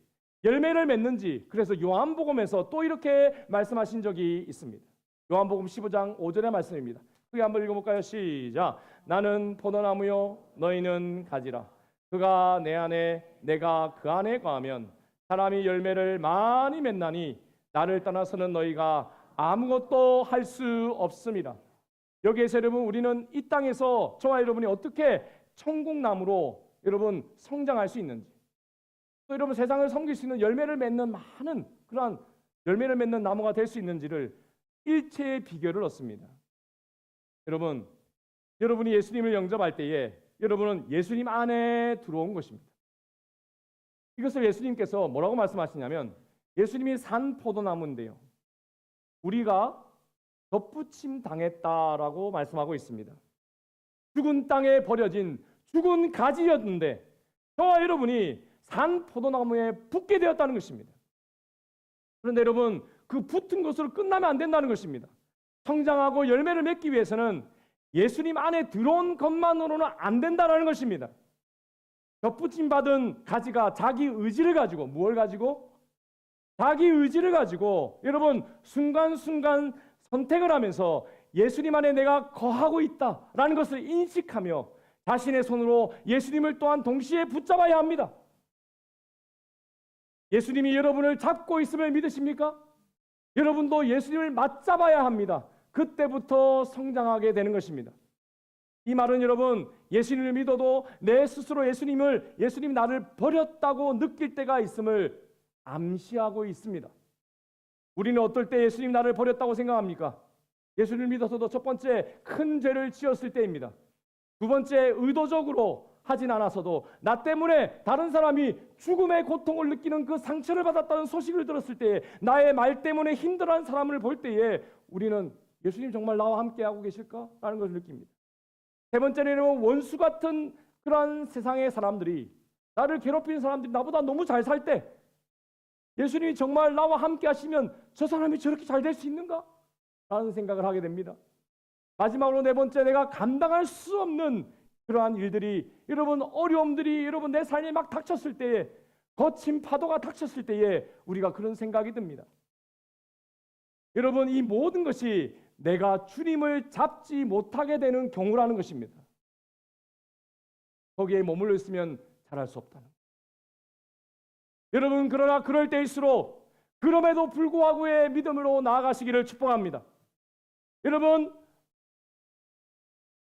열매를 맺는지, 그래서 요한복음에서 또 이렇게 말씀하신 적이 있습니다. 요한복음 15장 5절의 말씀입니다. 그게 한번 읽어볼까요? 시작. 나는 포도나무요 너희는 가지라. 그가 내 안에 내가 그 안에 거하면 사람이 열매를 많이 맺나니 나를 떠나서는 너희가 아무것도 할 수 없습니다. 여기에서 여러분 우리는 이 땅에서 저와 여러분이 어떻게 천국나무로 여러분 성장할 수 있는지, 또 여러분 세상을 섬길 수 있는 열매를 맺는 많은 그러한 열매를 맺는 나무가 될 수 있는지를 일체의 비결을 얻습니다. 여러분이 예수님을 영접할 때에 여러분은 예수님 안에 들어온 것입니다. 이것을 예수님께서 뭐라고 말씀하시냐면 예수님이 산 포도나무인데요, 우리가 덧붙임 당했다라고 말씀하고 있습니다. 죽은 땅에 버려진 죽은 가지였는데 저와 여러분이 산 포도나무에 붙게 되었다는 것입니다. 그런데 여러분 그 붙은 것으로 끝나면 안 된다는 것입니다. 성장하고 열매를 맺기 위해서는 예수님 안에 들어온 것만으로는 안 된다는 것입니다. 덧붙임 받은 가지가 자기 의지를 가지고, 무엇을 가지고? 자기 의지를 가지고 여러분 순간순간 선택을 하면서 예수님 안에 내가 거하고 있다라는 것을 인식하며 자신의 손으로 예수님을 또한 동시에 붙잡아야 합니다. 예수님이 여러분을 잡고 있음을 믿으십니까? 여러분도 예수님을 맞잡아야 합니다. 그때부터 성장하게 되는 것입니다. 이 말은 여러분 예수님을 믿어도 내 스스로 예수님 나를 버렸다고 느낄 때가 있음을 암시하고 있습니다. 우리는 어떨 때 예수님 나를 버렸다고 생각합니까? 예수님을 믿어서도 첫 번째 큰 죄를 지었을 때입니다. 두 번째 의도적으로 하진 않아서도 나 때문에 다른 사람이 죽음의 고통을 느끼는 그 상처를 받았다는 소식을 들었을 때에, 나의 말 때문에 힘들어하는 사람을 볼 때에 우리는 예수님 정말 나와 함께하고 계실까? 라는 것을 느낍니다. 세 번째는 원수 같은 그러한 세상의 사람들이, 나를 괴롭히는 사람들이 나보다 너무 잘 살 때 예수님이 정말 나와 함께 하시면 저 사람이 저렇게 잘 될 수 있는가? 라는 생각을 하게 됩니다. 마지막으로 네 번째, 내가 감당할 수 없는 그러한 일들이, 여러분 어려움들이 여러분 내 삶에 막 닥쳤을 때에, 거친 파도가 닥쳤을 때에 우리가 그런 생각이 듭니다. 여러분, 이 모든 것이 내가 주님을 잡지 못하게 되는 경우라는 것입니다. 거기에 머물러 있으면 잘할 수 없다는. 여러분, 그러나 그럴 때일수록 그럼에도 불구하고의 믿음으로 나아가시기를 축복합니다. 여러분,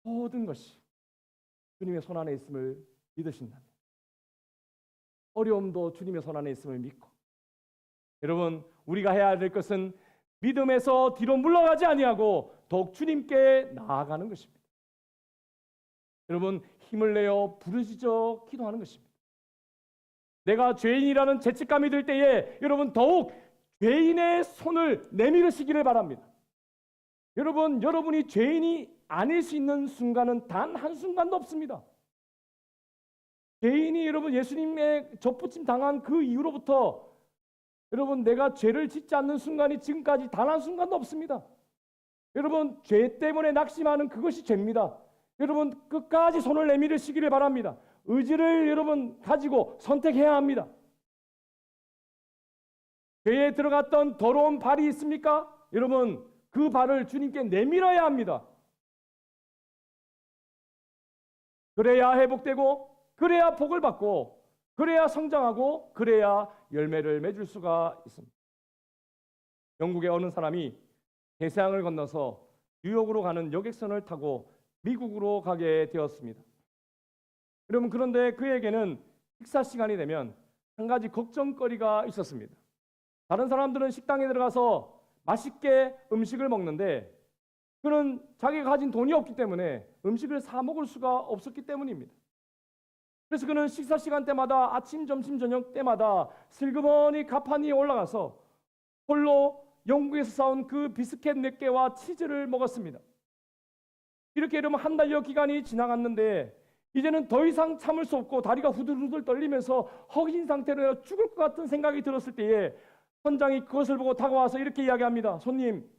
모든 것이 주님의 손 안에 있음을 믿으신다면, 어려움도 주님의 손 안에 있음을 믿고, 여러분, 우리가 해야 될 것은 믿음에서 뒤로 물러가지 아니하고 더욱 주님께 나아가는 것입니다. 여러분, 힘을 내어 부르짖어 기도하는 것입니다. 내가 죄인이라는 죄책감이 들 때에 여러분 더욱 죄인의 손을 내밀으시기를 바랍니다. 여러분, 여러분이 죄인이 아닐 수 있는 순간은 단 한순간도 없습니다. 죄인이 여러분 예수님의 접붙임 당한 그 이후로부터 여러분 내가 죄를 짓지 않는 순간이 지금까지 단 한순간도 없습니다. 여러분, 죄 때문에 낙심하는 그것이 죄입니다. 여러분, 끝까지 손을 내밀으시기를 바랍니다. 의지를 여러분 가지고 선택해야 합니다. 죄에 들어갔던 더러운 발이 있습니까? 여러분, 그 발을 주님께 내밀어야 합니다. 그래야 회복되고, 그래야 복을 받고, 그래야 성장하고, 그래야 열매를 맺을 수가 있습니다. 영국의 어느 사람이 대서양을 건너서 뉴욕으로 가는 여객선을 타고 미국으로 가게 되었습니다. 여러분, 그런데 그에게는 식사 시간이 되면 한 가지 걱정거리가 있었습니다. 다른 사람들은 식당에 들어가서 맛있게 음식을 먹는데 그는 자기가 가진 돈이 없기 때문에 음식을 사 먹을 수가 없었기 때문입니다. 그래서 그는 식사 시간 때마다 아침, 점심, 저녁 때마다 슬그머니 가판 위에 올라가서 홀로 영국에서 사온 그 비스켓 몇 개와 치즈를 먹었습니다. 이렇게 여러분 한 달여 기간이 지나갔는데 이제는 더 이상 참을 수 없고 다리가 후들후들 떨리면서 허기진 상태로 죽을 것 같은 생각이 들었을 때에 선장이 그것을 보고 다가와서 이렇게 이야기합니다. 손님,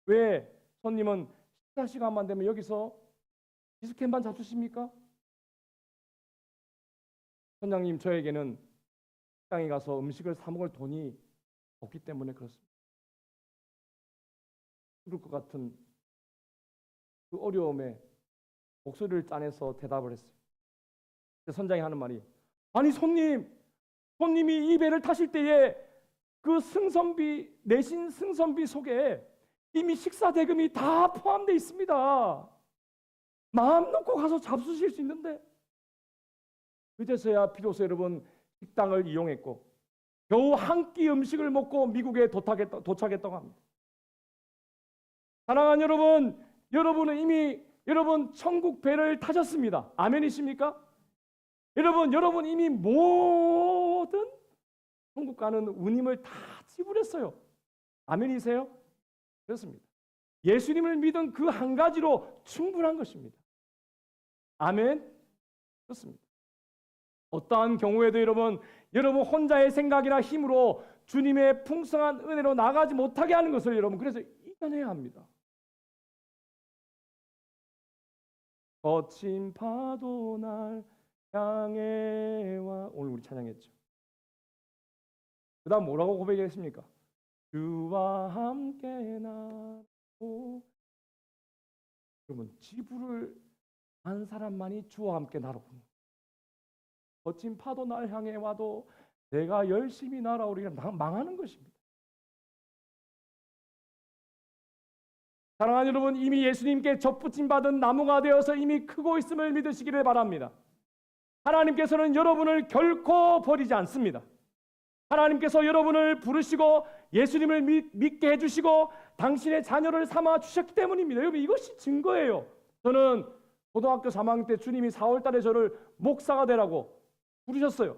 왜 손님은 식사 시간만 되면 여기서 비스켓만 잡수십니까? 선장님, 저에게는 식당에 가서 음식을 사 먹을 돈이 없기 때문에 그렇습니다. 죽을 것 같은 그 어려움에 목소리를 짜내서 대답을 했어요. 선장이 하는 말이, 아니 손님이 이 배를 타실 때에 그 승선비 내신 승선비 속에 이미 식사 대금이 다 포함되어 있습니다. 마음 놓고 가서 잡수실 수 있는데. 그제서야 비로소 여러분 식당을 이용했고 겨우 한 끼 음식을 먹고 미국에 도착했다고 합니다. 사랑하는 여러분, 여러분은 이미 여러분 천국 배를 타셨습니다. 아멘이십니까? 여러분 이미 모든 천국 가는 운임을 다 지불했어요. 아멘이세요? 그렇습니다. 예수님을 믿은 그 한 가지로 충분한 것입니다. 아멘? 그렇습니다. 어떠한 경우에도 여러분 혼자의 생각이나 힘으로 주님의 풍성한 은혜로 나가지 못하게 하는 것을 여러분 그래서 이겨내야 합니다. 거친 파도 날 향해 와. 오늘 우리 찬양했죠. 그 다음 뭐라고 고백했습니까? 주와 함께 나고. 여러분, 지불을 한 사람만이 주와 함께 나르고, 거친 파도 날 향해 와도 내가 열심히 날아오리라 망하는 것입니다. 사랑하는 여러분, 이미 예수님께 접붙임 받은 나무가 되어서 이미 크고 있음을 믿으시기를 바랍니다. 하나님께서는 여러분을 결코 버리지 않습니다. 하나님께서 여러분을 부르시고 예수님을 믿게 해주시고 당신의 자녀를 삼아 주셨기 때문입니다. 여러분, 이것이 증거예요. 저는 고등학교 3학년 때 주님이 4월 달에 저를 목사가 되라고 부르셨어요.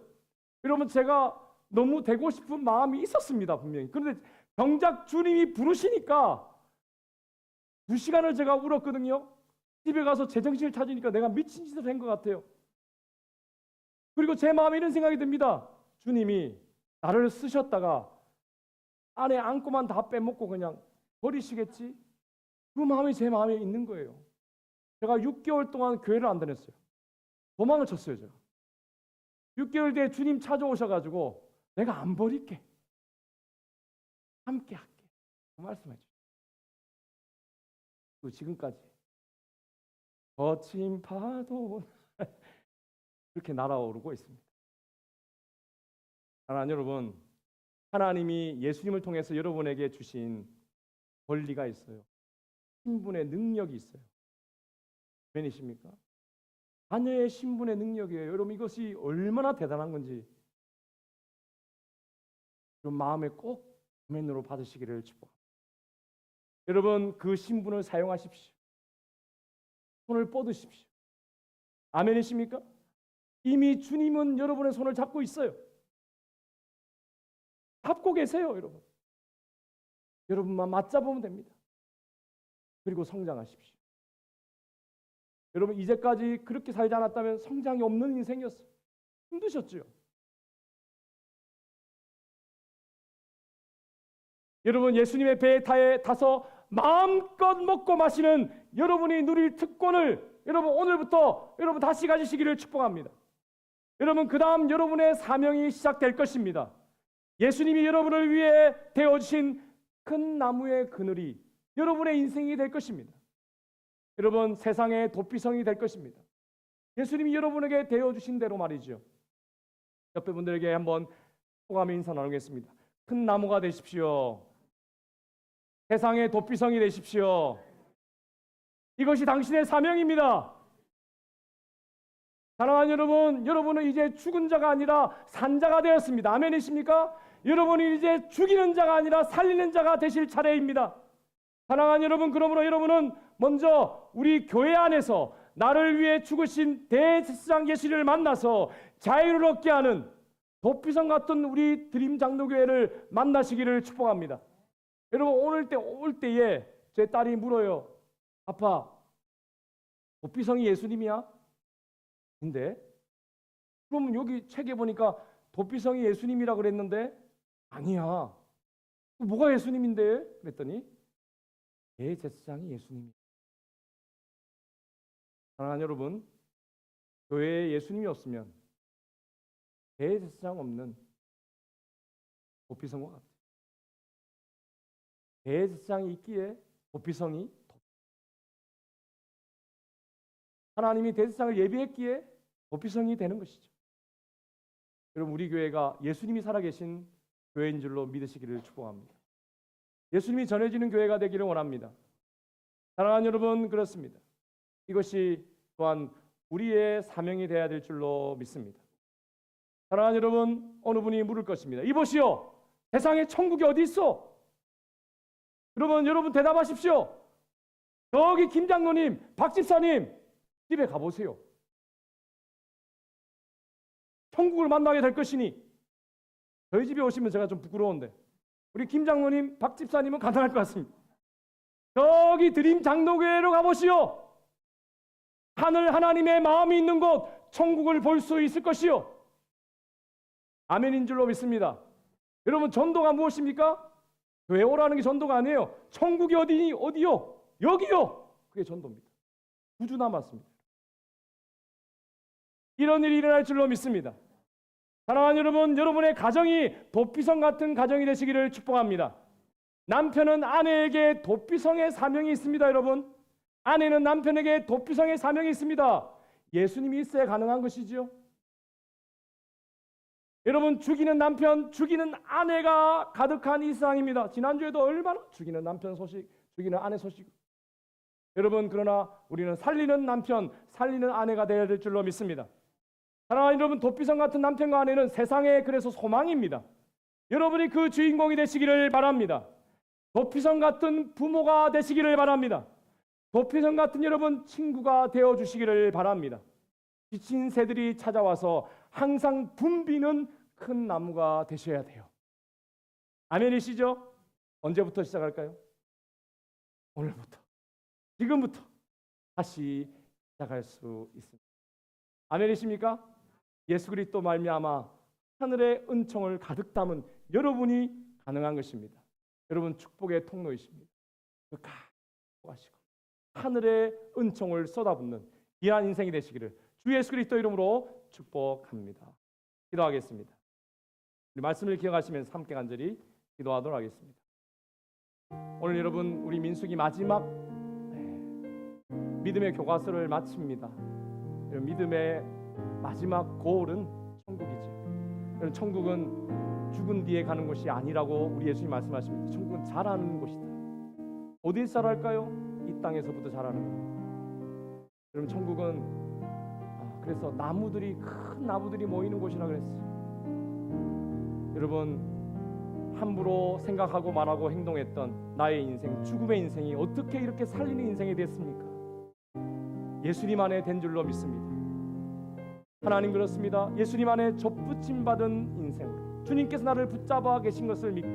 여러분, 제가 너무 되고 싶은 마음이 있었습니다, 분명히. 그런데 정작 주님이 부르시니까 2시간을 제가 울었거든요. 집에 가서 제정신을 찾으니까 내가 미친 짓을 한 것 같아요. 그리고 제 마음에 이런 생각이 듭니다. 주님이 나를 쓰셨다가 안에 안고만 다 빼먹고 그냥 버리시겠지? 그 마음이 제 마음에 있는 거예요. 제가 6개월 동안 교회를 안 다녔어요. 도망을 쳤어요, 제가. 6개월 뒤에 주님 찾아오셔가지고 내가 안 버릴게. 함께 할게. 말씀해 주시죠. 또 지금까지 거친 파도 그렇게 날아오르고 있습니다. 사랑하는 여러분, 하나님이 예수님을 통해서 여러분에게 주신 권리가 있어요. 신분의 능력이 있어요. 아멘이십니까? 자녀의 신분의 능력이에요. 여러분, 이것이 얼마나 대단한 건지 여러분 마음에 꼭 아멘으로 받으시기를 축복합니다. 여러분, 그 신분을 사용하십시오. 손을 뻗으십시오. 아멘이십니까? 이미 주님은 여러분의 손을 잡고 있어요. 잡고 계세요, 여러분. 여러분만 맞잡으면 됩니다. 그리고 성장하십시오. 여러분, 이제까지 그렇게 살지 않았다면 성장이 없는 인생이었어요. 힘드셨죠? 여러분, 예수님의 배에 타서 마음껏 먹고 마시는 여러분이 누릴 특권을 여러분 오늘부터 여러분 다시 가지시기를 축복합니다. 여러분, 그 다음 여러분의 사명이 시작될 것입니다. 예수님이 여러분을 위해 되어주신 큰 나무의 그늘이 여러분의 인생이 될 것입니다. 여러분, 세상의 도피성이 될 것입니다. 예수님이 여러분에게 되어주신 대로 말이죠. 옆에 분들에게 한번 호감의 인사 나누겠습니다. 큰 나무가 되십시오. 세상의 도피성이 되십시오. 이것이 당신의 사명입니다. 사랑하는 여러분, 여러분은 이제 죽은 자가 아니라 산 자가 되었습니다. 아멘이십니까? 여러분이 이제 죽이는 자가 아니라 살리는 자가 되실 차례입니다. 사랑하는 여러분, 그러므로 여러분은 먼저 우리 교회 안에서 나를 위해 죽으신 대제사장 예수를 만나서 자유를 얻게 하는 도피성 같은 우리 드림 장로교회를 만나시기를 축복합니다. 여러분, 올 때에 제 딸이 물어요. 아빠, 도피성이 예수님이야? 근데 그럼 여기 책에 보니까 도피성이 예수님이라 그랬는데 아니야. 뭐가 예수님인데? 그랬더니 대제사장이 예수님이야. 사랑하는 여러분, 교회에 예수님이 없으면 대제사장 없는 도피성과 같아요. 대제사장이 있기에 도피성이 하나님이 대제사장을 예비했기에 도피성이 되는 것이죠. 여러분, 우리 교회가 예수님이 살아계신 교회인 줄로 믿으시기를 축복합니다. 예수님이 전해지는 교회가 되기를 원합니다. 사랑하는 여러분, 그렇습니다. 이것이 또한 우리의 사명이 되어야 될 줄로 믿습니다. 사랑하는 여러분, 어느 분이 물을 것입니다. 이보시오, 세상에 천국이 어디 있어? 여러분 대답하십시오. 저기 김 장로님, 박 집사님 집에 가보세요. 천국을 만나게 될 것이니. 저희 집에 오시면 제가 좀 부끄러운데 우리 김 장로님, 박 집사님은 가능할 것 같습니다. 저기 드림 장로교회로 가보시오. 하늘 하나님의 마음이 있는 곳 천국을 볼 수 있을 것이요. 아멘인 줄로 믿습니다. 여러분, 전도가 무엇입니까? 교회 오라는 게 전도가 아니에요. 천국이 어디요? 여기요. 그게 전도입니다. 9주 남았습니다. 이런 일이 일어날 줄로 믿습니다. 사랑하는 여러분, 여러분의 가정이 도피성 같은 가정이 되시기를 축복합니다. 남편은 아내에게 도피성의 사명이 있습니다. 여러분, 아내는 남편에게 도피성의 사명이 있습니다. 예수님이 있어야 가능한 것이지요. 여러분, 죽이는 남편, 죽이는 아내가 가득한 이 세상입니다. 지난주에도 얼마나 죽이는 남편 소식, 죽이는 아내 소식. 여러분, 그러나 우리는 살리는 남편, 살리는 아내가 되어야 될 줄로 믿습니다. 사랑하는 여러분, 도피성 같은 남편과 아내는 세상에 그래서 소망입니다. 여러분이 그 주인공이 되시기를 바랍니다. 도피성 같은 부모가 되시기를 바랍니다. 도피성 같은 여러분 친구가 되어주시기를 바랍니다. 지친 새들이 찾아와서 항상 붐비는 큰 나무가 되셔야 돼요. 아멘이시죠? 언제부터 시작할까요? 오늘부터, 지금부터 다시 시작할 수 있습니다. 아멘이십니까? 예수 그리스도 말미암아 하늘의 은총을 가득 담은 여러분이 가능한 것입니다. 여러분, 축복의 통로이십니다. 가시고 하늘의 은총을 쏟아붓는 귀한 인생이 되시기를 주 예수 그리스도 이름으로 축복합니다. 기도하겠습니다. 우리 말씀을 기억하시면서 함께 간절히 기도하도록 하겠습니다. 오늘 여러분 우리 민숙이 마지막 믿음의 교과서를 마칩니다. 믿음의 마지막 고을은 천국이죠. 천국은 죽은 뒤에 가는 곳이 아니라고 우리 예수님 말씀하십니다. 천국은 자라는 곳이다. 어디서 자랄까요? 이 땅에서부터 자라는 겁니다. 여러분 천국은 그래서 나무들이 큰 나무들이 모이는 곳이라 그랬어요. 여러분 함부로 생각하고 말하고 행동했던 나의 인생, 죽음의 인생이 어떻게 이렇게 살리는 인생이 됐습니까? 예수님 안에 된 줄로 믿습니다. 하나님 그렇습니다. 예수님 안에 접붙임 받은 인생으로 주님께서 나를 붙잡아 계신 것을 믿고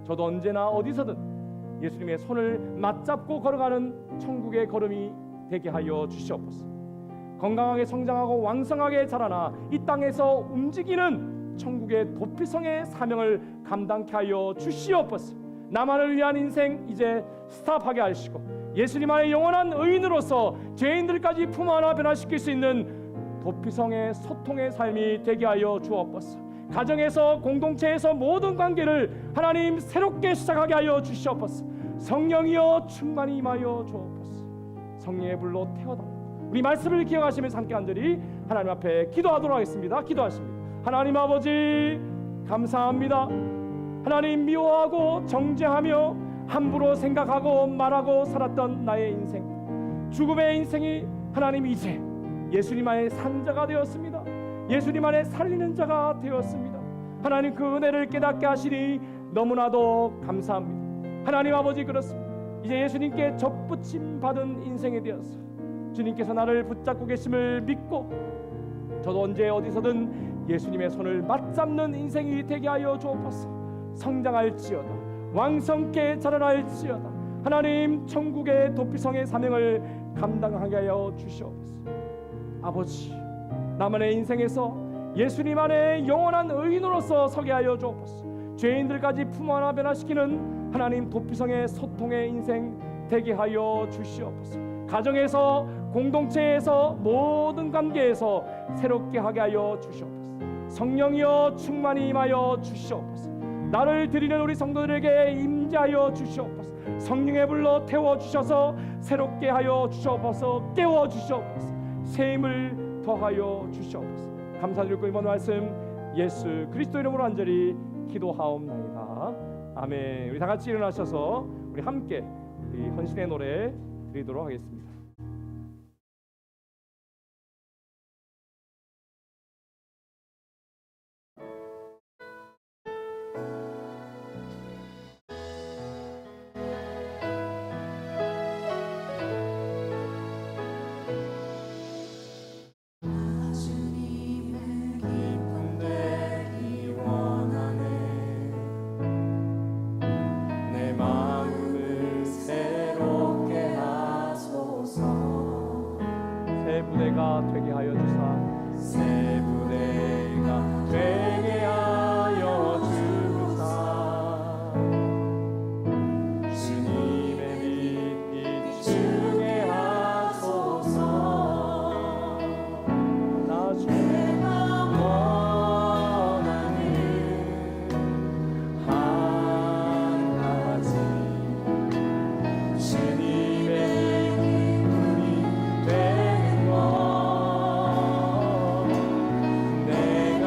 저도 언제나 어디서든 예수님의 손을 맞잡고 걸어가는 천국의 걸음이 되게 하여 주시옵소서. 건강하게 성장하고 왕성하게 자라나 이 땅에서 움직이는 천국의 도피성의 사명을 감당케 하여 주시옵소서. 나만을 위한 인생 이제 스탑하게 하시고 예수님 안에 영원한 의인으로서 죄인들까지 품 하나 변화시킬 수 있는 도피성의 소통의 삶이 되게 하여 주옵소서. 가정에서 공동체에서 모든 관계를 하나님 새롭게 시작하게 하여 주시옵소서. 성령이여 충만히 임하여 주옵소서. 성령의 불로 태워달라고 우리 말씀을 기억하시면서 함께 간절히 하나님 앞에 기도하도록 하겠습니다. 기도하십니다. 하나님 아버지 감사합니다. 하나님 미워하고 정죄하며 함부로 생각하고 말하고 살았던 나의 인생, 죽음의 인생이 하나님 이제 예수님 안에 산 자가 되었습니다. 예수님 안에 살리는 자가 되었습니다. 하나님 그 은혜를 깨닫게 하시니 너무나도 감사합니다. 하나님 아버지 그렇습니다. 이제 예수님께 접붙임 받은 인생이 되어서 주님께서 나를 붙잡고 계심을 믿고 저도 언제 어디서든 예수님의 손을 맞잡는 인생이 되게 하여 주옵소서. 성장할지어다 왕성케 자라날지어다 하나님 천국의 도피성의 사명을 감당하게 하여 주시옵소서. 아버지 나만의 인생에서 예수님 안에 영원한 의인으로서 서게 하여 주옵소서. 죄인들까지 품 하나 변화시키는 하나님 도피성의 소통의 인생 되게 하여 주시옵소서. 가정에서 공동체에서 모든 관계에서 새롭게 하게 하여 주시옵소서. 성령이여 충만히 임하여 주시옵소서. 나를 드리는 우리 성도들에게 임재하여 주시옵소서. 성령의 불로 태워 주셔서 새롭게 하여 주시옵소서. 깨워 주시옵소서. 새 힘을 더하여 주시옵소서. 감사드리고 이번 말씀 예수 그리스도 이름으로 간절히 기도하옵나이다. 아멘. 우리 다 같이 일어나셔서 우리 함께 우리 헌신의 노래 드리도록 하겠습니다. 부대가 되게 하여 주사 새 부대가 되게 하여 주사 주님의 빛 비추게 하소서. 나 주가 원하는 한 가지 주님의 불이 되는 것 내가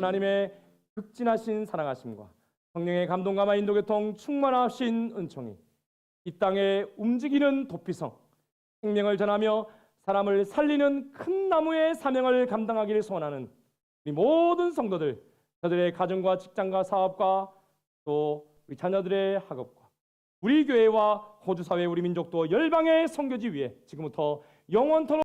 하나님의 극진하신 사랑하심과 성령의 감동감화 인도교통 충만하신 은총이 이 땅에 움직이는 도피성, 생명을 전하며 사람을 살리는 큰 나무의 사명을 감당하기를 소원하는 우리 모든 성도들, 저들의 가정과 직장과 사업과 또 우리 자녀들의 학업과 우리 교회와 호주 사회 우리 민족도 열방의 선교지 위에 지금부터 영원토록